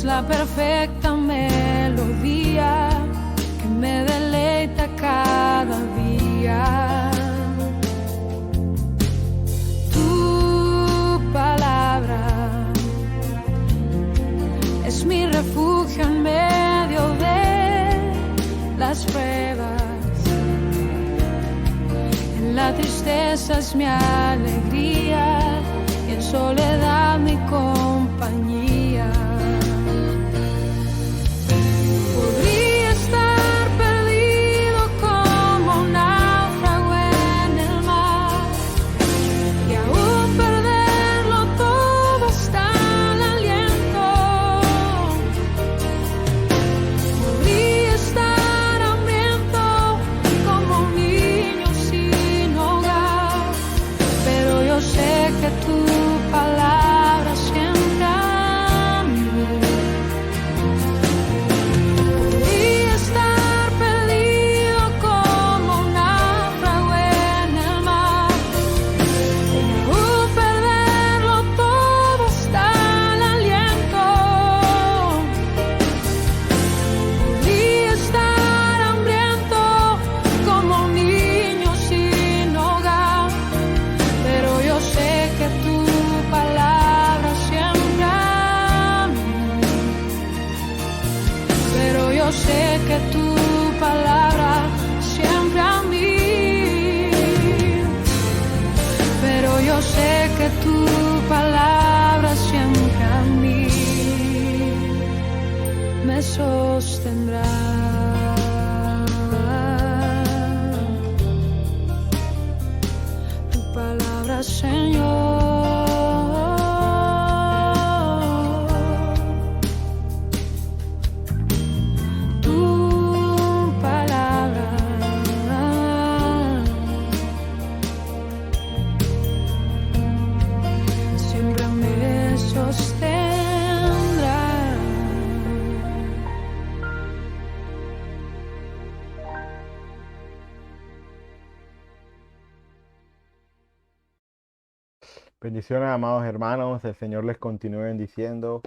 la perfecta melodía que me deleita cada día. Tu palabra es mi refugio en medio de las pruebas. En la tristeza es mi alegría y en soledad mi compañía. Podría estar perdido como un náufrago en el mar y aún perderlo todo hasta el aliento. Podría estar hambriento como un niño sin hogar, pero yo sé que tu palabra siempre a mí. Podría estar perdido como un náufrago en el mar y aún perderlo todo hasta el aliento. Podría estar hambriento como un niño sin hogar, pero yo sé que tu palabra siempre a mí. Pero yo sé que tu palabra siempre a mí. Pero yo sé que tu palabra siempre a mí me sostendrá. Tu palabra, Señor. Tu palabra siempre me sostendrá. Bendiciones, amados hermanos, el Señor les continúe bendiciendo.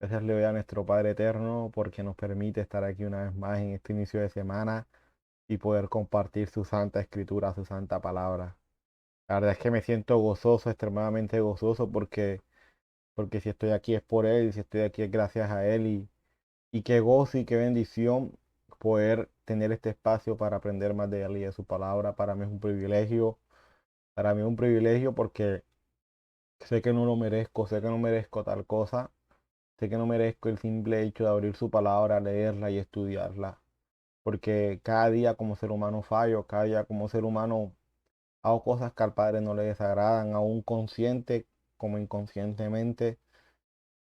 Gracias le doy a nuestro Padre Eterno porque nos permite estar aquí una vez más en este inicio de semana y poder compartir su santa escritura, su santa palabra. La verdad es que me siento gozoso, extremadamente gozoso porque si estoy aquí es por Él y si estoy aquí es gracias a Él y qué gozo y qué bendición poder tener este espacio para aprender más de Él y de su palabra. Para mí es un privilegio, para mí es un privilegio porque sé que no lo merezco, sé que no merezco tal cosa, sé que no merezco el simple hecho de abrir su palabra, leerla y estudiarla, porque cada día como ser humano fallo, cada día como ser humano hago cosas que al Padre no le desagradan, aún consciente como inconscientemente,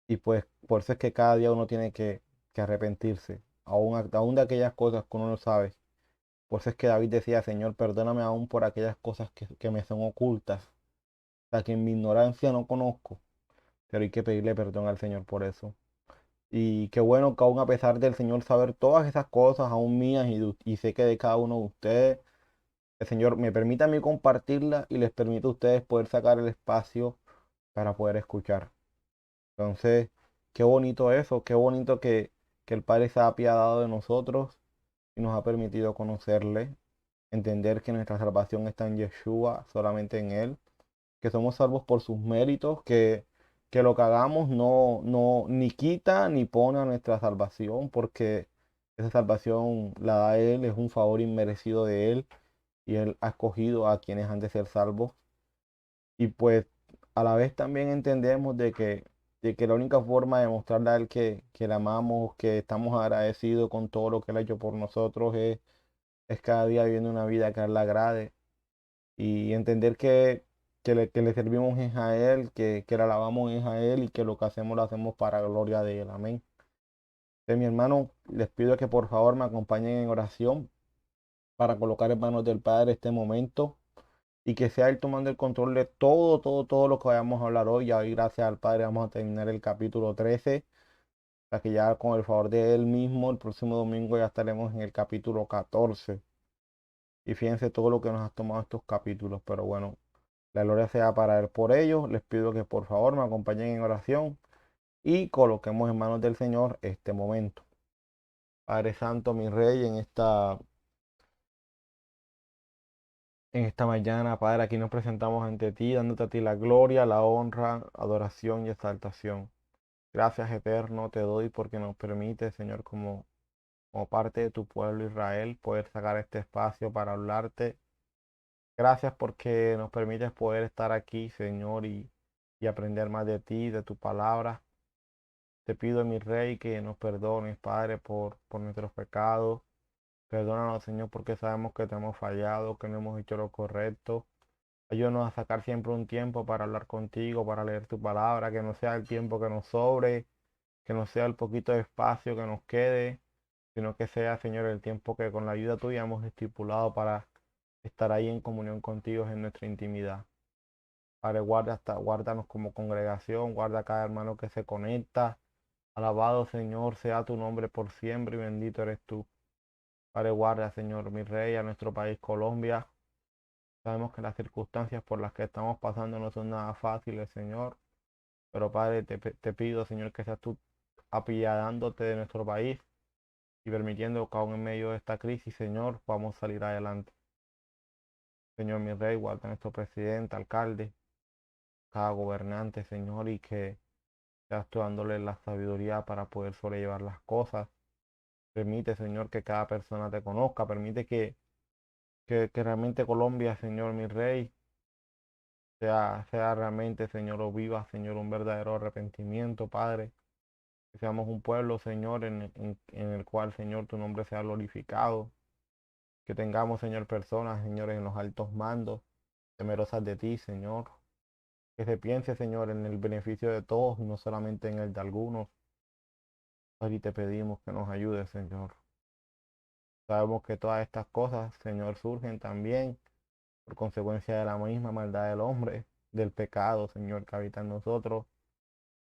y pues por eso es que cada día uno tiene que arrepentirse, aún de aquellas cosas que uno no sabe. Por eso es que David decía, Señor, perdóname aún por aquellas cosas que me son ocultas, o sea, que en mi ignorancia no conozco, pero hay que pedirle perdón al Señor por eso. Y qué bueno que aún a pesar del Señor saber todas esas cosas, aún mías y sé que de cada uno de ustedes, el Señor me permite a mí compartirla y les permite a ustedes poder sacar el espacio para poder escuchar. Entonces, qué bonito eso, qué bonito que el Padre se ha apiadado de nosotros y nos ha permitido conocerle, entender que nuestra salvación está en Yeshua, solamente en Él, que somos salvos por sus méritos, que lo que hagamos no ni quita ni pone a nuestra salvación, porque esa salvación la da Él, es un favor inmerecido de Él y Él ha escogido a quienes han de ser salvos. Y pues a la vez también entendemos de que la única forma de mostrarle a Él que le amamos, que estamos agradecidos con todo lo que Él ha hecho por nosotros es cada día viviendo una vida que a Él le agrade y entender que le servimos es a Él, que le alabamos es a Él y que lo que hacemos lo hacemos para gloria de Él. Amén. Mi hermano, les pido que por favor me acompañen en oración para colocar en manos del Padre este momento y que sea Él tomando el control de todo lo que vayamos a hablar hoy. Ya hoy, gracias al Padre, vamos a terminar el capítulo 13, para que ya con el favor de Él mismo, el próximo domingo ya estaremos en el capítulo 14. Y fíjense todo lo que nos ha tomado estos capítulos, pero bueno, la gloria sea para Él por ellos. Les pido que por favor me acompañen en oración y coloquemos en manos del Señor este momento. Padre Santo, mi Rey, en esta mañana, Padre, aquí nos presentamos ante ti, dándote a ti la gloria, la honra, adoración y exaltación. Gracias, eterno, te doy porque nos permite, Señor, como parte de tu pueblo Israel, poder sacar este espacio para hablarte. Gracias porque nos permites poder estar aquí, Señor, y aprender más de ti, de tu palabra. Te pido, mi Rey, que nos perdones, Padre, por nuestros pecados. Perdónanos, Señor, porque sabemos que te hemos fallado, que no hemos hecho lo correcto. Ayúdanos a sacar siempre un tiempo para hablar contigo, para leer tu palabra, que no sea el tiempo que nos sobre, que no sea el poquito de espacio que nos quede, sino que sea, Señor, el tiempo que con la ayuda tuya hemos estipulado para estar ahí en comunión contigo en nuestra intimidad. Padre, guárdanos como congregación, guarda a cada hermano que se conecta. Alabado, Señor, sea tu nombre por siempre y bendito eres tú. Padre, guarda, Señor, mi Rey, a nuestro país Colombia. Sabemos que las circunstancias por las que estamos pasando no son nada fáciles, Señor. Pero Padre, te pido, Señor, que seas tú apiadándote de nuestro país y permitiendo que aún en medio de esta crisis, Señor, podamos salir adelante. Señor, mi Rey, guarda a nuestro presidente, alcalde, cada gobernante, Señor, y que seas tú dándole la sabiduría para poder sobrellevar las cosas. Permite, Señor, que cada persona te conozca. Permite que realmente Colombia, Señor, mi Rey, sea realmente, Señor, o viva, Señor, un verdadero arrepentimiento, Padre. Que seamos un pueblo, Señor, en el cual, Señor, tu nombre sea glorificado. Que tengamos, Señor, personas, Señor, en los altos mandos, temerosas de ti, Señor. Que se piense, Señor, en el beneficio de todos y no solamente en el de algunos. Y te pedimos que nos ayudes, Señor. Sabemos que todas estas cosas, Señor, surgen también por consecuencia de la misma maldad del hombre, del pecado, Señor, que habita en nosotros.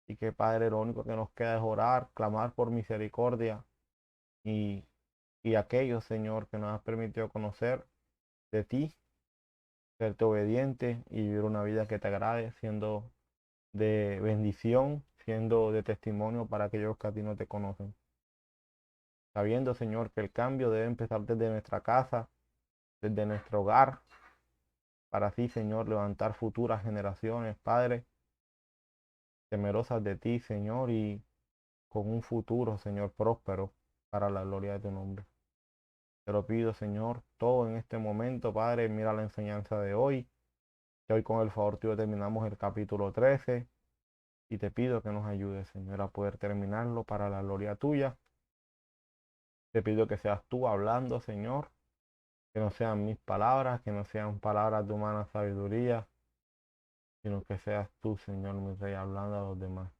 Y que, Padre, lo único que nos queda es orar, clamar por misericordia y, y aquellos, Señor, que nos has permitido conocer de ti, serte obediente y vivir una vida que te agrade, siendo de bendición, siendo de testimonio para aquellos que a ti no te conocen. Sabiendo, Señor, que el cambio debe empezar desde nuestra casa, desde nuestro hogar, para así, Señor, levantar futuras generaciones, Padre, temerosas de ti, Señor, y con un futuro, Señor, próspero para la gloria de tu nombre. Te lo pido, Señor, todo en este momento, Padre, mira la enseñanza de hoy, que hoy con el favor tuyo terminamos el capítulo 13, y te pido que nos ayudes, Señor, a poder terminarlo para la gloria tuya. Te pido que seas tú hablando, Señor, que no sean mis palabras, que no sean palabras de humana sabiduría, sino que seas tú, Señor, mi Rey, hablando a los demás.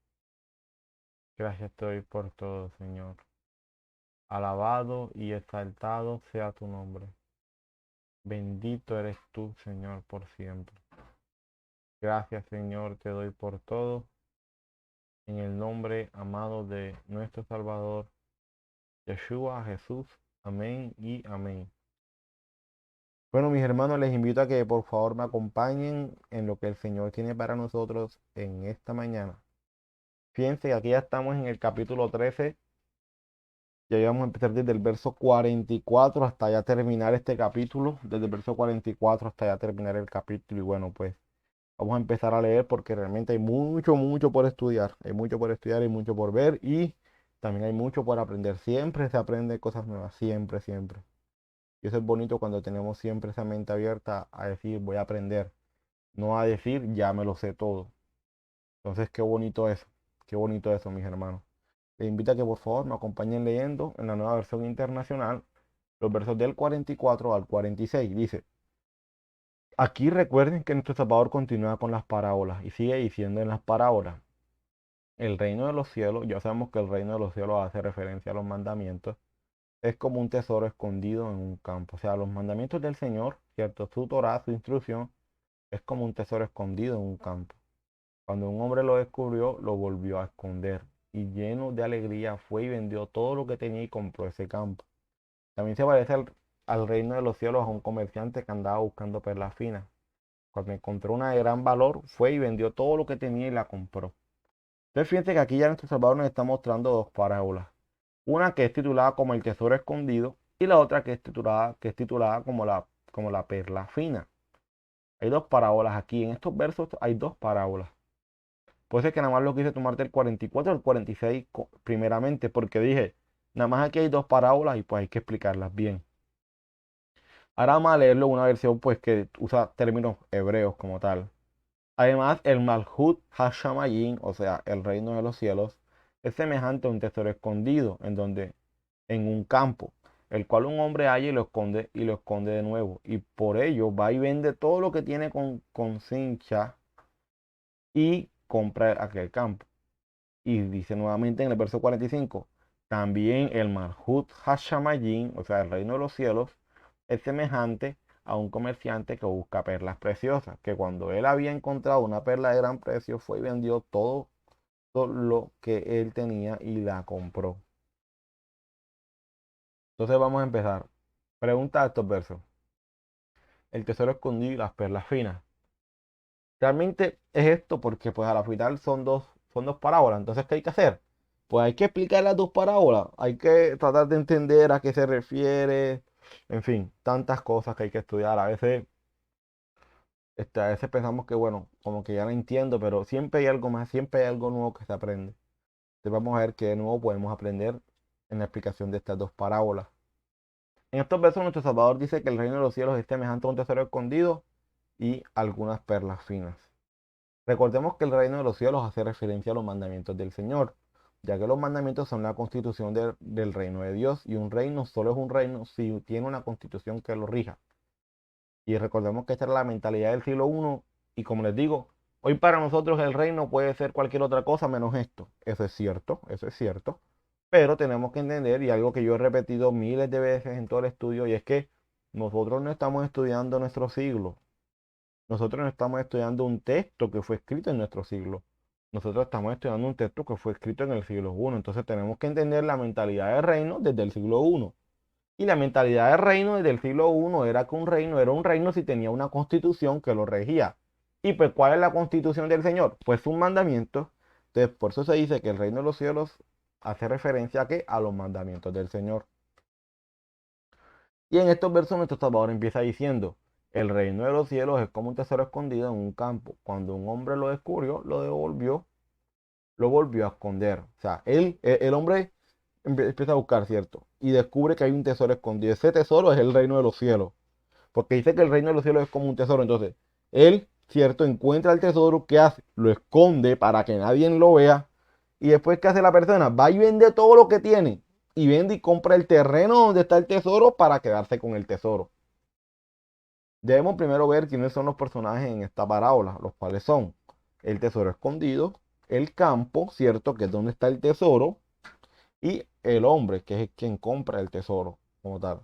Gracias te doy por todo, Señor. Alabado y exaltado sea tu nombre. Bendito eres tú, Señor, por siempre. Gracias, Señor, te doy por todo. En el nombre amado de nuestro Salvador, Yeshua, Jesús. Amén y amén. Bueno, mis hermanos, les invito a que por favor me acompañen en lo que el Señor tiene para nosotros en esta mañana. Fíjense que aquí ya estamos en el capítulo 13. Ya íbamos a empezar desde el verso 44 hasta ya terminar este capítulo. Desde el verso 44 hasta ya terminar el capítulo. Y bueno, pues vamos a empezar a leer porque realmente hay mucho, mucho por estudiar. Hay mucho por estudiar, hay mucho por ver y también hay mucho por aprender. Siempre se aprende cosas nuevas, siempre, siempre. Y eso es bonito cuando tenemos siempre esa mente abierta a decir voy a aprender, no a decir ya me lo sé todo. Entonces, qué bonito eso, mis hermanos. Les invito a que por favor me acompañen leyendo en la nueva versión internacional los versos del 44 al 46. Dice, aquí recuerden que nuestro Salvador continúa con las parábolas y sigue diciendo en las parábolas, el reino de los cielos, ya sabemos que el reino de los cielos hace referencia a los mandamientos, es como un tesoro escondido en un campo. O sea, los mandamientos del Señor, ¿cierto? Su Torah, su instrucción, es como un tesoro escondido en un campo. Cuando un hombre lo descubrió, lo volvió a esconder y lleno de alegría fue y vendió todo lo que tenía y compró ese campo. También se parece al reino de los cielos a un comerciante que andaba buscando perlas finas. Cuando encontró una de gran valor, fue y vendió todo lo que tenía y la compró. Entonces fíjense que aquí ya nuestro Salvador nos está mostrando dos parábolas. Una que es titulada como el tesoro escondido y la otra que es titulada como la perla fina. Hay dos parábolas aquí. En estos versos hay dos parábolas. Puede ser que nada más lo quise tomarte el 44 y el 46 primeramente, porque dije, nada más aquí hay dos parábolas y pues hay que explicarlas bien. Ahora vamos a leerlo en una versión pues que usa términos hebreos como tal. Además, el Malhut Hashamayim, o sea, el reino de los cielos, es semejante a un tesoro escondido en un campo, el cual un hombre halla y lo esconde de nuevo. Y por ello va y vende todo lo que tiene con cincha y compra aquel campo. Y dice nuevamente en el verso 45, también el Malhut Hashamayim, o sea, el reino de los cielos, es semejante a un comerciante que busca perlas preciosas, que cuando él había encontrado una perla de gran precio, fue y vendió todo lo que él tenía y la compró. Entonces vamos a empezar. Pregunta de estos versos. El tesoro escondido y las perlas finas. Realmente es esto porque pues a la final son dos parábolas. Entonces, ¿qué hay que hacer? Pues hay que explicar las dos parábolas. Hay que tratar de entender a qué se refiere. En fin, tantas cosas que hay que estudiar. A veces pensamos que, bueno, como que ya lo entiendo, pero siempre hay algo más, siempre hay algo nuevo que se aprende. Entonces vamos a ver qué de nuevo podemos aprender en la explicación de estas dos parábolas. En estos versos nuestro Salvador dice que el reino de los cielos es semejante a un tesoro escondido y algunas perlas finas. Recordemos que el reino de los cielos hace referencia a los mandamientos del Señor, ya que los mandamientos son la constitución del reino de Dios y un reino solo es un reino si tiene una constitución que lo rija. Y recordemos que esta era la mentalidad del siglo I y como les digo, hoy para nosotros el reino puede ser cualquier otra cosa menos esto. Eso es cierto, pero tenemos que entender y algo que yo he repetido miles de veces en todo el estudio y es que nosotros no estamos estudiando nuestro siglo. Nosotros no estamos estudiando un texto que fue escrito en nuestro siglo. Nosotros estamos estudiando un texto que fue escrito en el siglo I. Entonces tenemos que entender la mentalidad del reino desde el siglo I. Y la mentalidad del reino desde el siglo I era que un reino era un reino si tenía una constitución que lo regía. ¿Y pues cuál es la constitución del Señor? Pues un mandamiento. Entonces por eso se dice que el reino de los cielos hace referencia a qué? A los mandamientos del Señor. Y en estos versos nuestro Salvador empieza diciendo, el reino de los cielos es como un tesoro escondido en un campo. Cuando un hombre lo descubrió, lo volvió a esconder. O sea, el hombre empieza a buscar, ¿cierto? Y descubre que hay un tesoro escondido. Ese tesoro es el reino de los cielos. Porque dice que el reino de los cielos es como un tesoro. Entonces, él, ¿cierto? Encuentra el tesoro, ¿qué hace? Lo esconde para que nadie lo vea. Y después, ¿qué hace la persona? Va y vende todo lo que tiene. Y vende y compra el terreno donde está el tesoro para quedarse con el tesoro. Debemos primero ver quiénes son los personajes en esta parábola, los cuales son el tesoro escondido, el campo, ¿cierto? Que es donde está el tesoro, y el hombre, que es quien compra el tesoro como tal.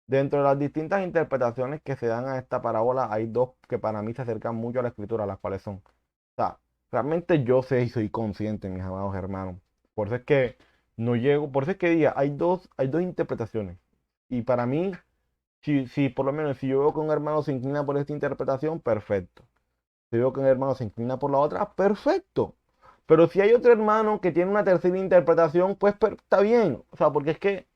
Dentro de las distintas interpretaciones que se dan a esta parábola, hay dos que para mí se acercan mucho a la escritura, las cuales son. O sea, realmente yo sé y soy consciente, mis amados hermanos. Por eso es que no llego, por eso es que diga, hay dos interpretaciones. Y para mí, si por lo menos si yo veo que un hermano se inclina por esta interpretación, perfecto. Si veo que un hermano se inclina por la otra, perfecto. Pero si hay otro hermano que tiene una tercera interpretación, pues está bien. O sea, porque es que,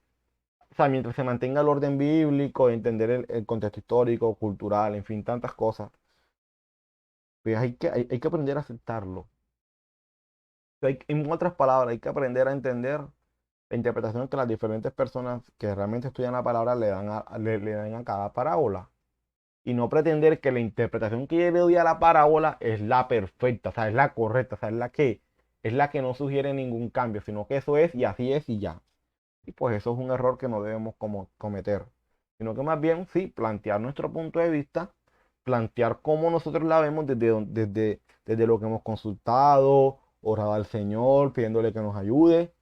o sea, mientras se mantenga el orden bíblico, entender el contexto histórico, cultural, en fin, tantas cosas, pues hay que aprender a aceptarlo. En otras palabras, hay que aprender a entender la interpretación que las diferentes personas que realmente estudian la palabra le dan a cada parábola. Y no pretender que la interpretación que yo le doy a la parábola es la perfecta, o sea, es la correcta, o sea, es la que no sugiere ningún cambio, sino que eso es y así es y ya. Y pues eso es un error que no debemos cometer, sino que más bien sí, plantear nuestro punto de vista, plantear cómo nosotros la vemos desde lo que hemos consultado, orado al Señor, pidiéndole que nos ayude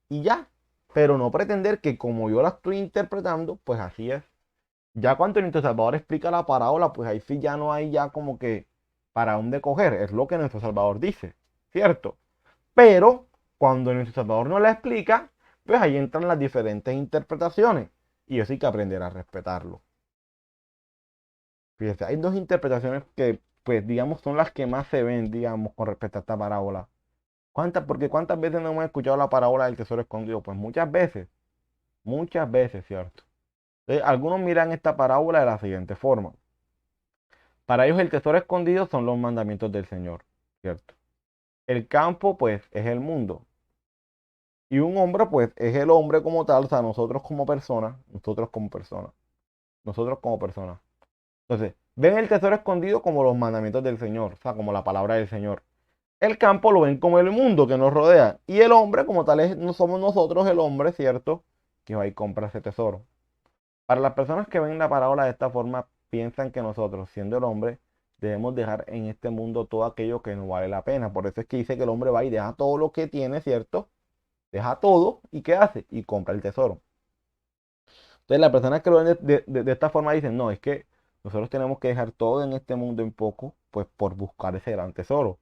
y ya. Pero no pretender que como yo la estoy interpretando, pues así es. Ya cuando nuestro Salvador explica la parábola, pues ahí sí ya no hay ya como que para dónde coger. Es lo que nuestro Salvador dice, ¿cierto? Pero cuando nuestro Salvador no la explica, pues ahí entran las diferentes interpretaciones. Y eso hay que aprender a respetarlo. Fíjense, hay dos interpretaciones que, pues digamos, son las que más se ven, digamos, con respecto a esta parábola. Porque cuántas veces no hemos escuchado la parábola del tesoro escondido? Pues muchas veces, ¿cierto? Entonces, algunos miran esta parábola de la siguiente forma. Para ellos el tesoro escondido son los mandamientos del Señor, ¿cierto? El campo, pues, es el mundo. Y un hombre, pues, es el hombre como tal, o sea, nosotros como personas. Entonces, ven el tesoro escondido como los mandamientos del Señor, o sea, como la palabra del Señor. El campo lo ven como el mundo que nos rodea. Y el hombre como tal no somos nosotros el hombre, ¿cierto? Que va y compra ese tesoro. Para las personas que ven la parábola de esta forma, piensan que nosotros, siendo el hombre, debemos dejar en este mundo todo aquello que no vale la pena. Por eso es que dice que el hombre va y deja todo lo que tiene, ¿cierto? Deja todo y ¿qué hace? Y compra el tesoro. Entonces las personas que lo ven de esta forma dicen, no, es que nosotros tenemos que dejar todo en este mundo en poco, pues por buscar ese gran tesoro.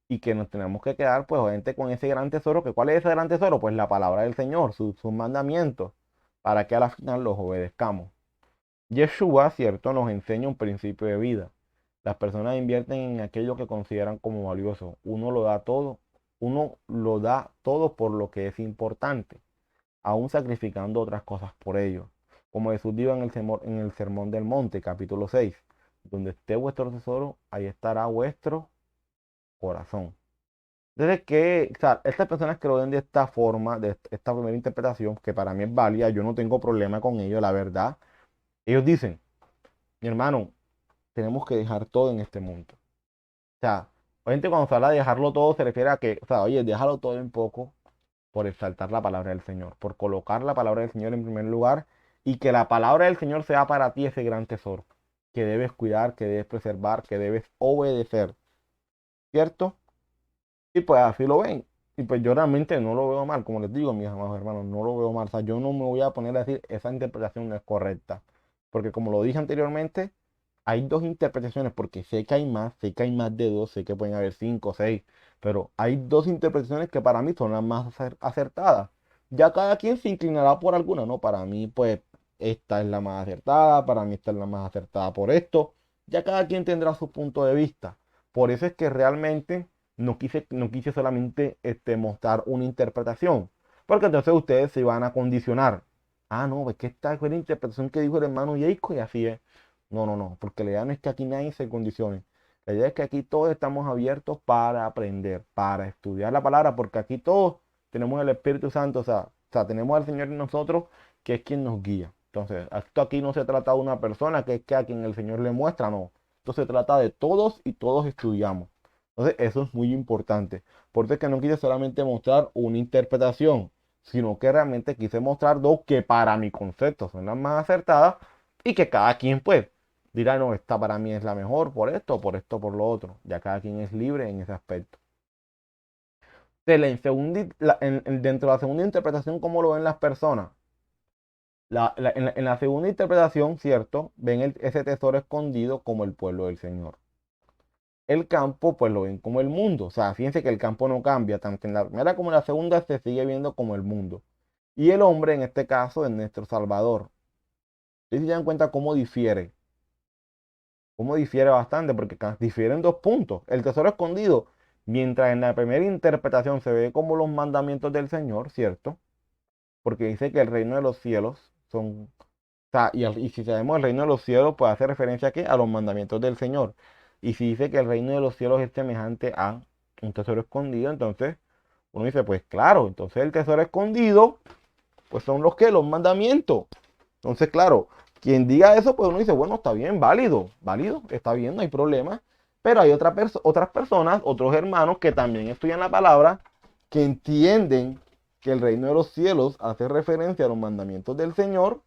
Y que nos tenemos que quedar, pues obviamente con ese gran tesoro, que ¿cuál es ese gran tesoro? Pues la palabra del Señor, sus mandamientos, para que a la final los obedezcamos. Yeshua, cierto, nos enseña un principio de vida. Las personas invierten en aquello que consideran como valioso. Uno lo da todo por lo que es importante, aún sacrificando otras cosas por ello. Como Jesús dijo en el Sermón del Monte, capítulo 6, donde esté vuestro tesoro, ahí estará vuestro corazón. Desde que, o sea, estas personas que lo ven de esta forma, de esta primera interpretación, que para mí es válida, yo no tengo problema con ello, la verdad, ellos dicen, mi hermano, tenemos que dejar todo en este mundo. O sea, obviamente cuando se habla de dejarlo todo se refiere a que, o sea, oye, déjalo todo en poco por exaltar la palabra del Señor, por colocar la palabra del Señor en primer lugar y que la palabra del Señor sea para ti ese gran tesoro que debes cuidar, que debes preservar, que debes obedecer, ¿cierto? Y pues así lo ven. Y pues yo realmente no lo veo mal, como les digo, mis amados hermanos, no lo veo mal. O sea, yo no me voy a poner a decir esa interpretación no es correcta. Porque como lo dije anteriormente, hay dos interpretaciones, porque sé que hay más de dos, sé que pueden haber cinco o seis, pero hay dos interpretaciones que para mí son las más acertadas. Ya cada quien se inclinará por alguna, ¿no? Para mí, pues, esta es la más acertada, para mí esta es la más acertada por esto. Ya cada quien tendrá su punto de vista. Por eso es que realmente no quise solamente mostrar una interpretación, porque entonces ustedes se van a condicionar. Ah, no, es que esta fue la interpretación que dijo el hermano Jacob y así es. No, no, no, porque la idea no es que aquí nadie se condicione. La idea es que aquí todos estamos abiertos para aprender, para estudiar la palabra, porque aquí todos tenemos el Espíritu Santo, o sea, tenemos al Señor en nosotros, que es quien nos guía. Entonces, esto aquí no se trata de una persona que es que a quien el Señor le muestra, no. Esto se trata de todos y todos estudiamos. Entonces, eso es muy importante. Por eso es que no quise solamente mostrar una interpretación, sino que realmente quise mostrar dos que para mi concepto son las más acertadas y que cada quien, pues, dirá, no, esta para mí es la mejor por esto, por lo otro. Ya cada quien es libre en ese aspecto. Dentro de la segunda interpretación, ¿cómo lo ven las personas? En la segunda interpretación, ¿cierto? Ven ese tesoro escondido como el pueblo del Señor. El campo, pues lo ven como el mundo. O sea, fíjense que el campo no cambia, tanto en la primera como en la segunda se sigue viendo como el mundo. Y el hombre, en este caso, es nuestro Salvador. Y se dan cuenta cómo difiere bastante, porque difieren dos puntos. El tesoro escondido, mientras en la primera interpretación se ve como los mandamientos del Señor, ¿cierto? Porque dice que el reino de los cielos son, o sea, y si sabemos el reino de los cielos, pues hace referencia a qué? A los mandamientos del Señor. Y si dice que el reino de los cielos es semejante a un tesoro escondido, entonces uno dice, pues claro, entonces el tesoro escondido, pues son los que, los mandamientos. Entonces, claro, quien diga eso, pues uno dice, bueno, está bien, válido, válido, está bien, no hay problema. Pero hay otras personas, otros hermanos que también estudian la palabra, que entienden que el reino de los cielos hace referencia a los mandamientos del Señor,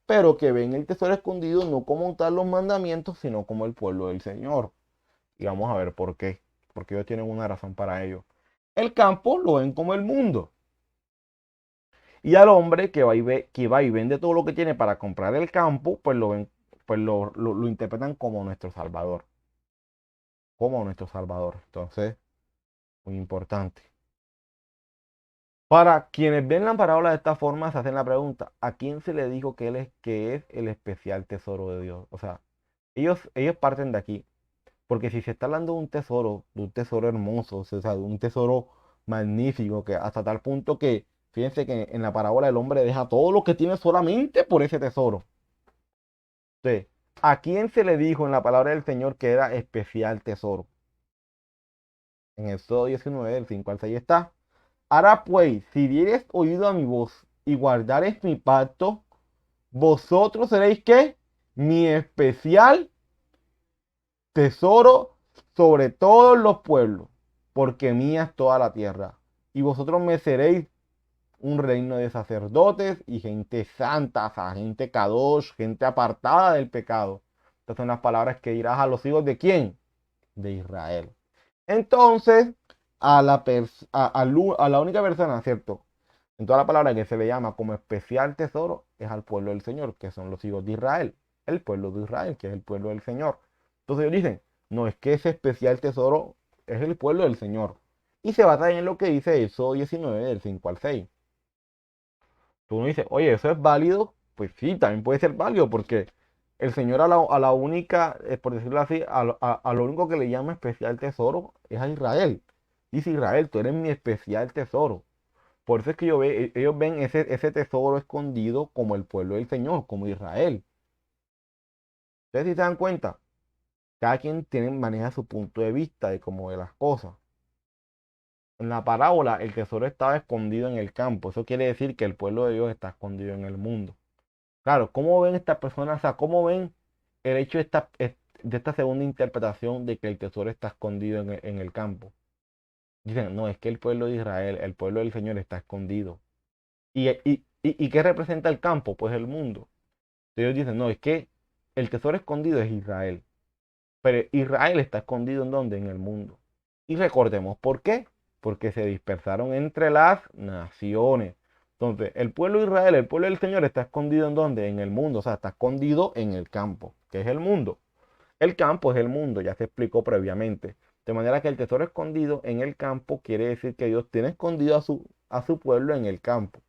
pero que ven el tesoro escondido no como tal los mandamientos, sino como el pueblo del Señor. Y vamos a ver por qué. Porque ellos tienen una razón para ello. El campo lo ven como el mundo. Y al hombre que va y vende todo lo que tiene para comprar el campo, pues lo ven, pues lo interpretan como nuestro Salvador. Como nuestro Salvador. Entonces, muy importante. Para quienes ven la parábola de esta forma, se hacen la pregunta, ¿a quién se le dijo que es el especial tesoro de Dios? O sea, ellos parten de aquí. Porque si se está hablando de un tesoro hermoso, o sea, de un tesoro magnífico, que hasta tal punto que, fíjense que en la parábola el hombre deja todo lo que tiene solamente por ese tesoro. Entonces, ¿a quién se le dijo en la palabra del Señor que era especial tesoro? En Éxodo 19, del 5 al 6 está. Ahora pues, si dieres oído a mi voz y guardares mi pacto, vosotros seréis ¿qué? Mi especial tesoro sobre todos los pueblos, porque mía es toda la tierra. Y vosotros me seréis un reino de sacerdotes y gente santa, o sea, gente kadosh, gente apartada del pecado. Estas son las palabras que dirás a los hijos de quién? De Israel. Entonces, a la única persona, ¿cierto? En toda la palabra que se le llama como especial tesoro es al pueblo del Señor, que son los hijos de Israel. El pueblo de Israel, que es el pueblo del Señor. Entonces ellos dicen, no, es que ese especial tesoro es el pueblo del Señor. Y se basa en lo que dice Éxodo 19, del 5 al 6. Tú uno dice, oye, ¿eso es válido? Pues sí, también puede ser válido, porque el Señor a la única, por decirlo así, a lo único que le llama especial tesoro es a Israel. Dice Israel, tú eres mi especial tesoro. Por eso es que ellos ven ese tesoro escondido como el pueblo del Señor, como Israel. Ustedes si se dan cuenta, cada quien maneja su punto de vista de cómo ve las cosas. En la parábola, el tesoro estaba escondido en el campo. Eso quiere decir que el pueblo de Dios está escondido en el mundo. Claro, ¿cómo ven estas personas? O sea, ¿cómo ven el hecho de esta segunda interpretación de que el tesoro está escondido en el campo? Dicen, no, es que el pueblo de Israel, el pueblo del Señor está escondido. ¿Y qué representa el campo? Pues el mundo. Ellos dicen, no, es que el tesoro escondido es Israel. Pero Israel está escondido ¿en dónde? En el mundo. Y recordemos por qué. Porque se dispersaron entre las naciones. Entonces, el pueblo de Israel, el pueblo del Señor está escondido ¿en dónde? En el mundo. O sea, está escondido en el campo. ¿Qué es el mundo? El campo es el mundo, ya se explicó previamente. De manera que el tesoro escondido en el campo quiere decir que Dios tiene escondido a su pueblo en el campo.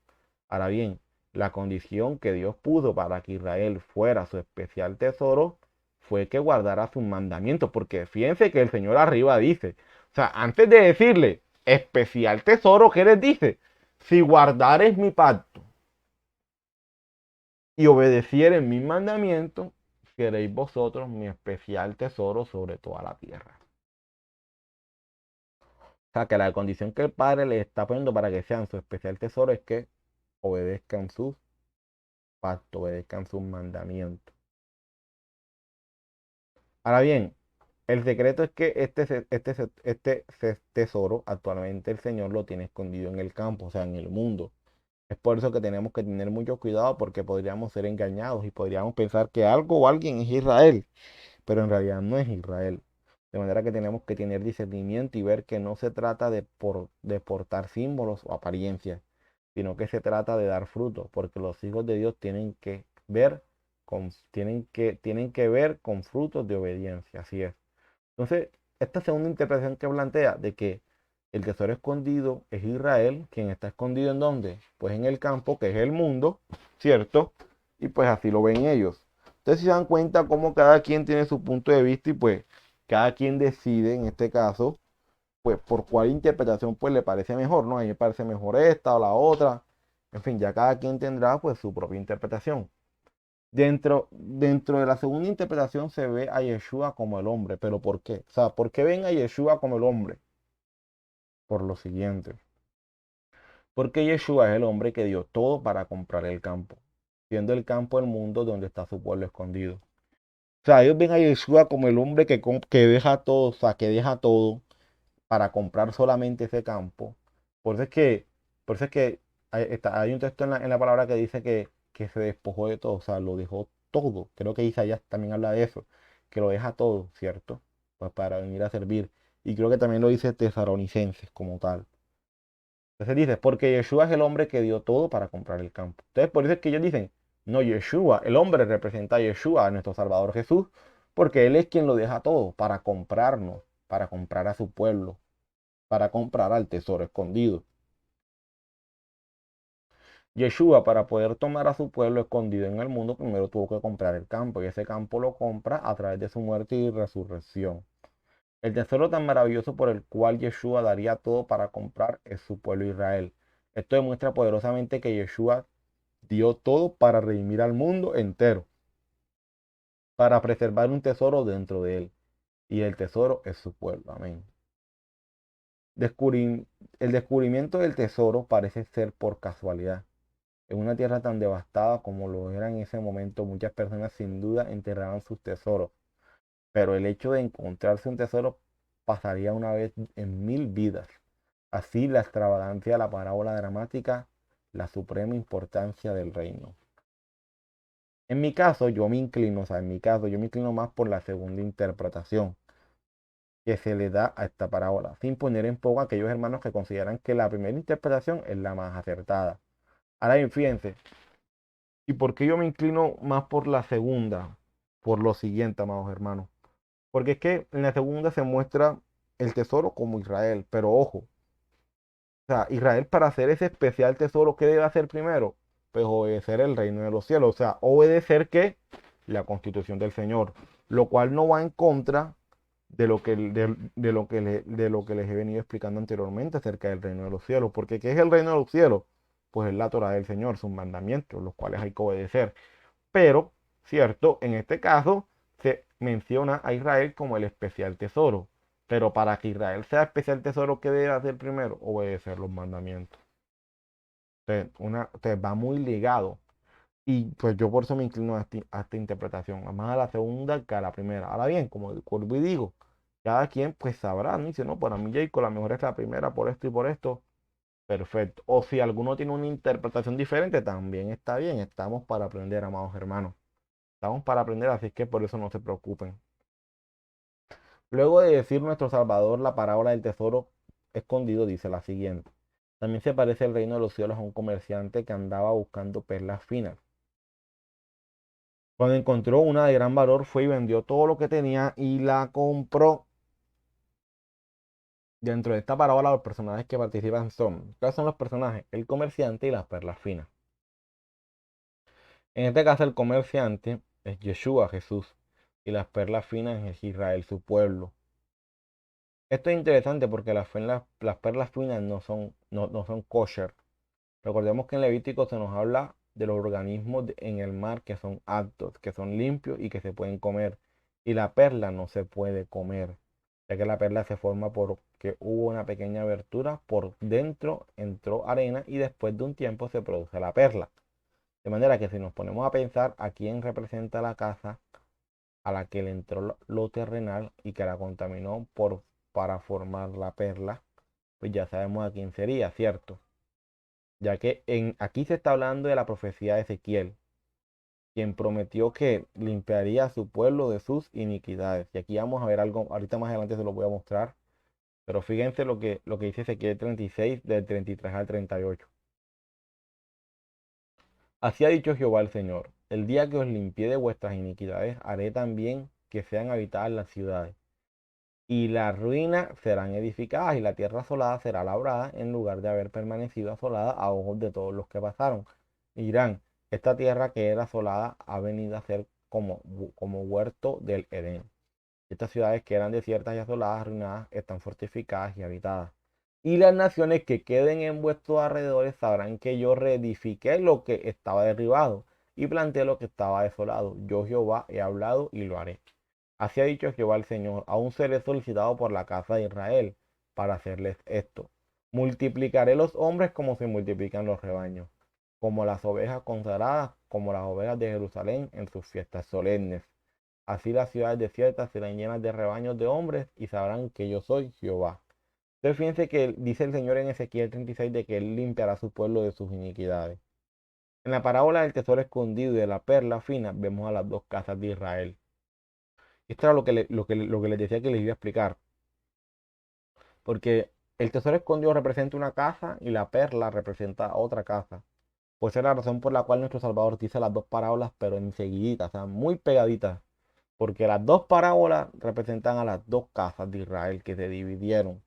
Ahora bien, la condición que Dios puso para que Israel fuera su especial tesoro fue que guardara sus mandamientos, porque fíjense que el Señor arriba dice, o sea, antes de decirle especial tesoro, ¿qué les dice? Si guardares mi pacto y obedecieres mis mandamientos, seréis vosotros mi especial tesoro sobre toda la tierra. O sea, que la condición que el Padre les está poniendo para que sean su especial tesoro es que obedezcan sus pactos, obedezcan sus mandamientos. Ahora bien, el secreto es que este tesoro actualmente el Señor lo tiene escondido en el campo, o sea, en el mundo. Es por eso que tenemos que tener mucho cuidado porque podríamos ser engañados y podríamos pensar que algo o alguien es Israel, pero en realidad no es Israel. De manera que tenemos que tener discernimiento y ver que no se trata de portar símbolos o apariencias, sino que se trata de dar frutos, porque los hijos de Dios tienen que ver con frutos de obediencia, así es. Entonces, esta segunda interpretación que plantea de que el tesoro escondido es Israel, quien está escondido ¿en dónde? Pues en el campo, que es el mundo, ¿cierto? Y pues así lo ven ellos. Entonces, si se dan cuenta cómo cada quien tiene su punto de vista y pues cada quien decide, en este caso, pues por cuál interpretación pues le parece mejor, ¿no? A mí me parece mejor esta o la otra. En fin, ya cada quien tendrá pues su propia interpretación. Dentro de la segunda interpretación se ve a Yeshua como el hombre, pero ¿por qué? O sea, ¿por qué ven a Yeshua como el hombre? Por lo siguiente, porque Yeshua es el hombre que dio todo para comprar el campo, siendo el campo el mundo donde está su pueblo escondido. O sea, ellos ven a Yeshua como el hombre que deja todo, o sea, que deja todo para comprar solamente ese campo. Por eso es que, por eso es que hay un texto en la palabra que dice que se despojó de todo, o sea, lo dejó todo. Creo que Isaías también habla de eso, que lo deja todo, ¿cierto? Pues para venir a servir. Y creo que también lo dice Tesalonicenses como tal. Entonces dice, porque Yeshua es el hombre que dio todo para comprar el campo. Entonces por eso es que ellos dicen, no, Yeshua, el hombre representa a Yeshua, a nuestro Salvador Jesús, porque Él es quien lo deja todo para comprarnos, para comprar a su pueblo, para comprar al tesoro escondido. Yeshua, para poder tomar a su pueblo escondido en el mundo, primero tuvo que comprar el campo, y ese campo lo compra a través de su muerte y resurrección. El tesoro tan maravilloso por el cual Yeshua daría todo para comprar es su pueblo Israel. Esto demuestra poderosamente que Yeshua dio todo para redimir al mundo entero, para preservar un tesoro dentro de él. Y el tesoro es su pueblo. Amén. Descubri- el descubrimiento del tesoro parece ser por casualidad. En una tierra tan devastada como lo era en ese momento, muchas personas sin duda enterraban sus tesoros. Pero el hecho de encontrarse un tesoro pasaría una vez en 1000 vidas. Así la extravagancia de la parábola dramática, la suprema importancia del reino. En mi caso, yo me inclino, o sea, en mi caso, yo me inclino más por la segunda interpretación que se le da a esta parábola, sin poner en poco a aquellos hermanos que consideran que la primera interpretación es la más acertada. Ahora bien, fíjense, ¿y por qué yo me inclino más por la segunda? Por lo siguiente, amados hermanos. Porque es que en la segunda se muestra el tesoro como Israel, pero ojo, o sea, Israel para hacer ese especial tesoro, ¿qué debe hacer primero? Pues obedecer el reino de los cielos, o sea, obedecer que la constitución del Señor, lo cual no va en contra de lo que, de lo que les he venido explicando anteriormente acerca del reino de los cielos, porque ¿qué es el reino de los cielos? Pues es la Torah del Señor, sus mandamientos, los cuales hay que obedecer. Pero, cierto, en este caso se menciona a Israel como el especial tesoro. Pero para que Israel sea especial tesoro, ¿qué debe hacer primero? Obedecer los mandamientos. Entonces va muy ligado. Y pues yo por eso me inclino a esta interpretación, más a la segunda que a la primera. Ahora bien, como vuelvo y digo, cada quien pues sabrá, ¿no? Dice, no, para mí Jacob, la mejor es la primera por esto y por esto. Perfecto. O si alguno tiene una interpretación diferente, también está bien. Estamos para aprender, amados hermanos. Estamos para aprender, así que por eso no se preocupen. Luego de decir nuestro Salvador la parábola del tesoro escondido, dice la siguiente. También se parece el reino de los cielos a un comerciante que andaba buscando perlas finas. Cuando encontró una de gran valor, fue y vendió todo lo que tenía y la compró. Dentro de esta parábola, los personajes que participan son, ¿cuáles son los personajes? El comerciante y las perlas finas. En este caso, el comerciante es Yeshua, Jesús, y las perlas finas es Israel, su pueblo. Esto es interesante porque las perlas finas no son kosher. Recordemos que en Levítico se nos habla de los organismos en el mar que son aptos, que son limpios y que se pueden comer. Y la perla no se puede comer, ya que la perla se forma porque hubo una pequeña abertura, por dentro entró arena y después de un tiempo se produce la perla. De manera que si nos ponemos a pensar a quién representa la casa a la que le entró lo terrenal y que la contaminó para formar la perla, pues ya sabemos a quién sería, ¿cierto? Ya que aquí se está hablando de la profecía de Ezequiel, quien prometió que limpiaría a su pueblo de sus iniquidades. Y aquí vamos a ver algo, ahorita más adelante se lo voy a mostrar, pero fíjense lo que dice Ezequiel 36, del 33 al 38. Así ha dicho Jehová el Señor, el día que os limpié de vuestras iniquidades, haré también que sean habitadas las ciudades y las ruinas serán edificadas y la tierra asolada será labrada en lugar de haber permanecido asolada a ojos de todos los que pasaron. Y dirán, esta tierra que era asolada ha venido a ser como huerto del Edén. Estas ciudades que eran desiertas y asoladas, arruinadas, están fortificadas y habitadas. Y las naciones que queden en vuestros alrededores sabrán que yo reedifiqué lo que estaba derribado y planté lo que estaba desolado. Yo Jehová he hablado y lo haré. Así ha dicho Jehová el Señor, aún seré solicitado por la casa de Israel para hacerles esto. Multiplicaré los hombres como se multiplican los rebaños, como las ovejas consagradas, como las ovejas de Jerusalén en sus fiestas solemnes. Así las ciudades desiertas serán llenas de rebaños de hombres y sabrán que yo soy Jehová. Entonces fíjense que dice el Señor en Ezequiel 36 de que Él limpiará a su pueblo de sus iniquidades. En la parábola del tesoro escondido y de la perla fina vemos a las dos casas de Israel. Esto era lo que les decía que les iba a explicar. Porque el tesoro escondido representa una casa y la perla representa otra casa. Pues esa es la razón por la cual nuestro Salvador dice las dos parábolas, pero enseguiditas, o sea, muy pegaditas. Porque las dos parábolas representan a las dos casas de Israel que se dividieron.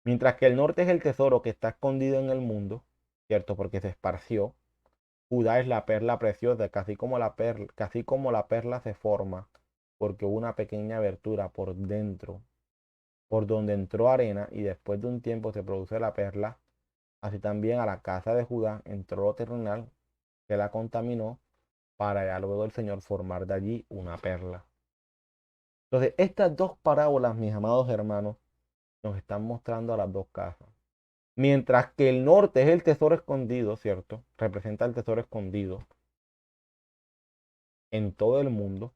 Mientras que el norte es el tesoro que está escondido en el mundo, ¿cierto? Porque se esparció. Judá es la perla preciosa, casi como la perla se forma, porque hubo una pequeña abertura por dentro por donde entró arena y después de un tiempo se produce la perla, así también a la casa de Judá entró lo terrenal que la contaminó para ya luego el Señor formar de allí una perla. Entonces, estas dos parábolas, mis amados hermanos, nos están mostrando a las dos casas. Mientras que el norte es el tesoro escondido, ¿cierto? Representa el tesoro escondido en todo el mundo.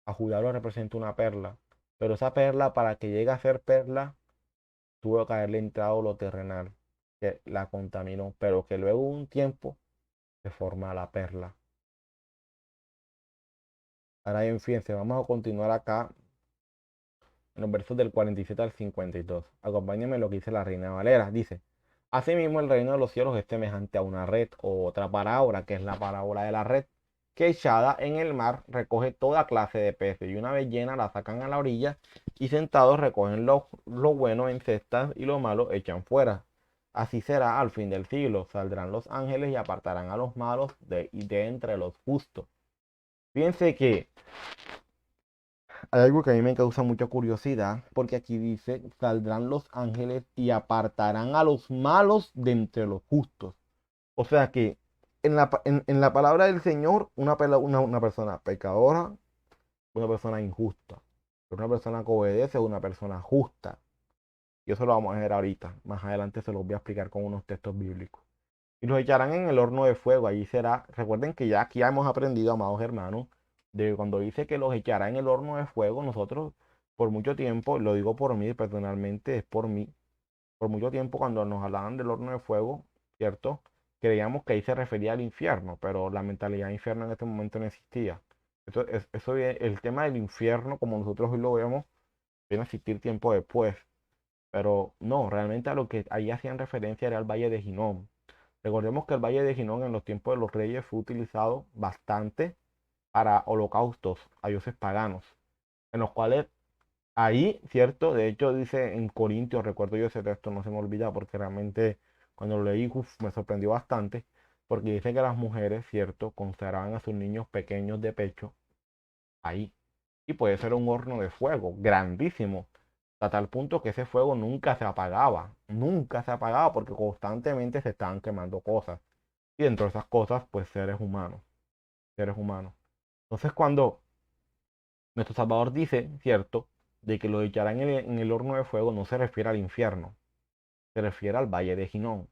A Judá lo representa una perla. Pero esa perla, para que llegue a ser perla, tuvo que haberle entrado lo terrenal, que la contaminó, pero que luego de un tiempo se forma la perla. Ahora bien, fíjense, vamos a continuar acá en los versos del 47 al 52. Acompáñenme lo que dice la Reina Valera. Dice: asimismo, el reino de los cielos es semejante a una red, o otra parábola, que es la parábola de la red, que echada en el mar recoge toda clase de peces, y una vez llena la sacan a la orilla, y sentados recogen lo bueno en cestas, y lo malo echan fuera. Así será al fin del siglo. Saldrán los ángeles y apartarán a los malos de entre los justos. Fíjense que hay algo que a mí me causa mucha curiosidad, porque aquí dice, saldrán los ángeles y apartarán a los malos de entre los justos. O sea que en la palabra del Señor, una persona pecadora, una persona injusta. Pero una persona que obedece es una persona justa. Y eso lo vamos a ver ahorita. Más adelante se los voy a explicar con unos textos bíblicos. Y los echarán en el horno de fuego. Allí será. Recuerden que ya aquí hemos aprendido, amados hermanos, de cuando dice que los echará en el horno de fuego, nosotros por mucho tiempo, lo digo por mí personalmente, es por mí, por mucho tiempo cuando nos hablaban del horno de fuego, ¿cierto? Creíamos que ahí se refería al infierno, pero la mentalidad de infierno en este momento no existía. El tema del infierno, como nosotros hoy lo vemos, viene a existir tiempo después. Pero no, realmente a lo que ahí hacían referencia era al Valle de Ginón. Recordemos que el Valle de Ginón en los tiempos de los reyes fue utilizado bastante para holocaustos a dioses paganos, en los cuales ahí, ¿cierto? De hecho dice en Corintios, recuerdo yo ese texto, no se me olvida porque realmente cuando lo leí me sorprendió bastante, porque dice que las mujeres, ¿cierto? Consagraban a sus niños pequeños de pecho ahí. Y puede ser un horno de fuego grandísimo, a tal punto que ese fuego nunca se apagaba porque constantemente se estaban quemando cosas. Y dentro de esas cosas, pues seres humanos. Entonces cuando nuestro Salvador dice, ¿cierto?, de que lo echarán en el horno de fuego, no se refiere al infierno, se refiere al Valle de Ginón.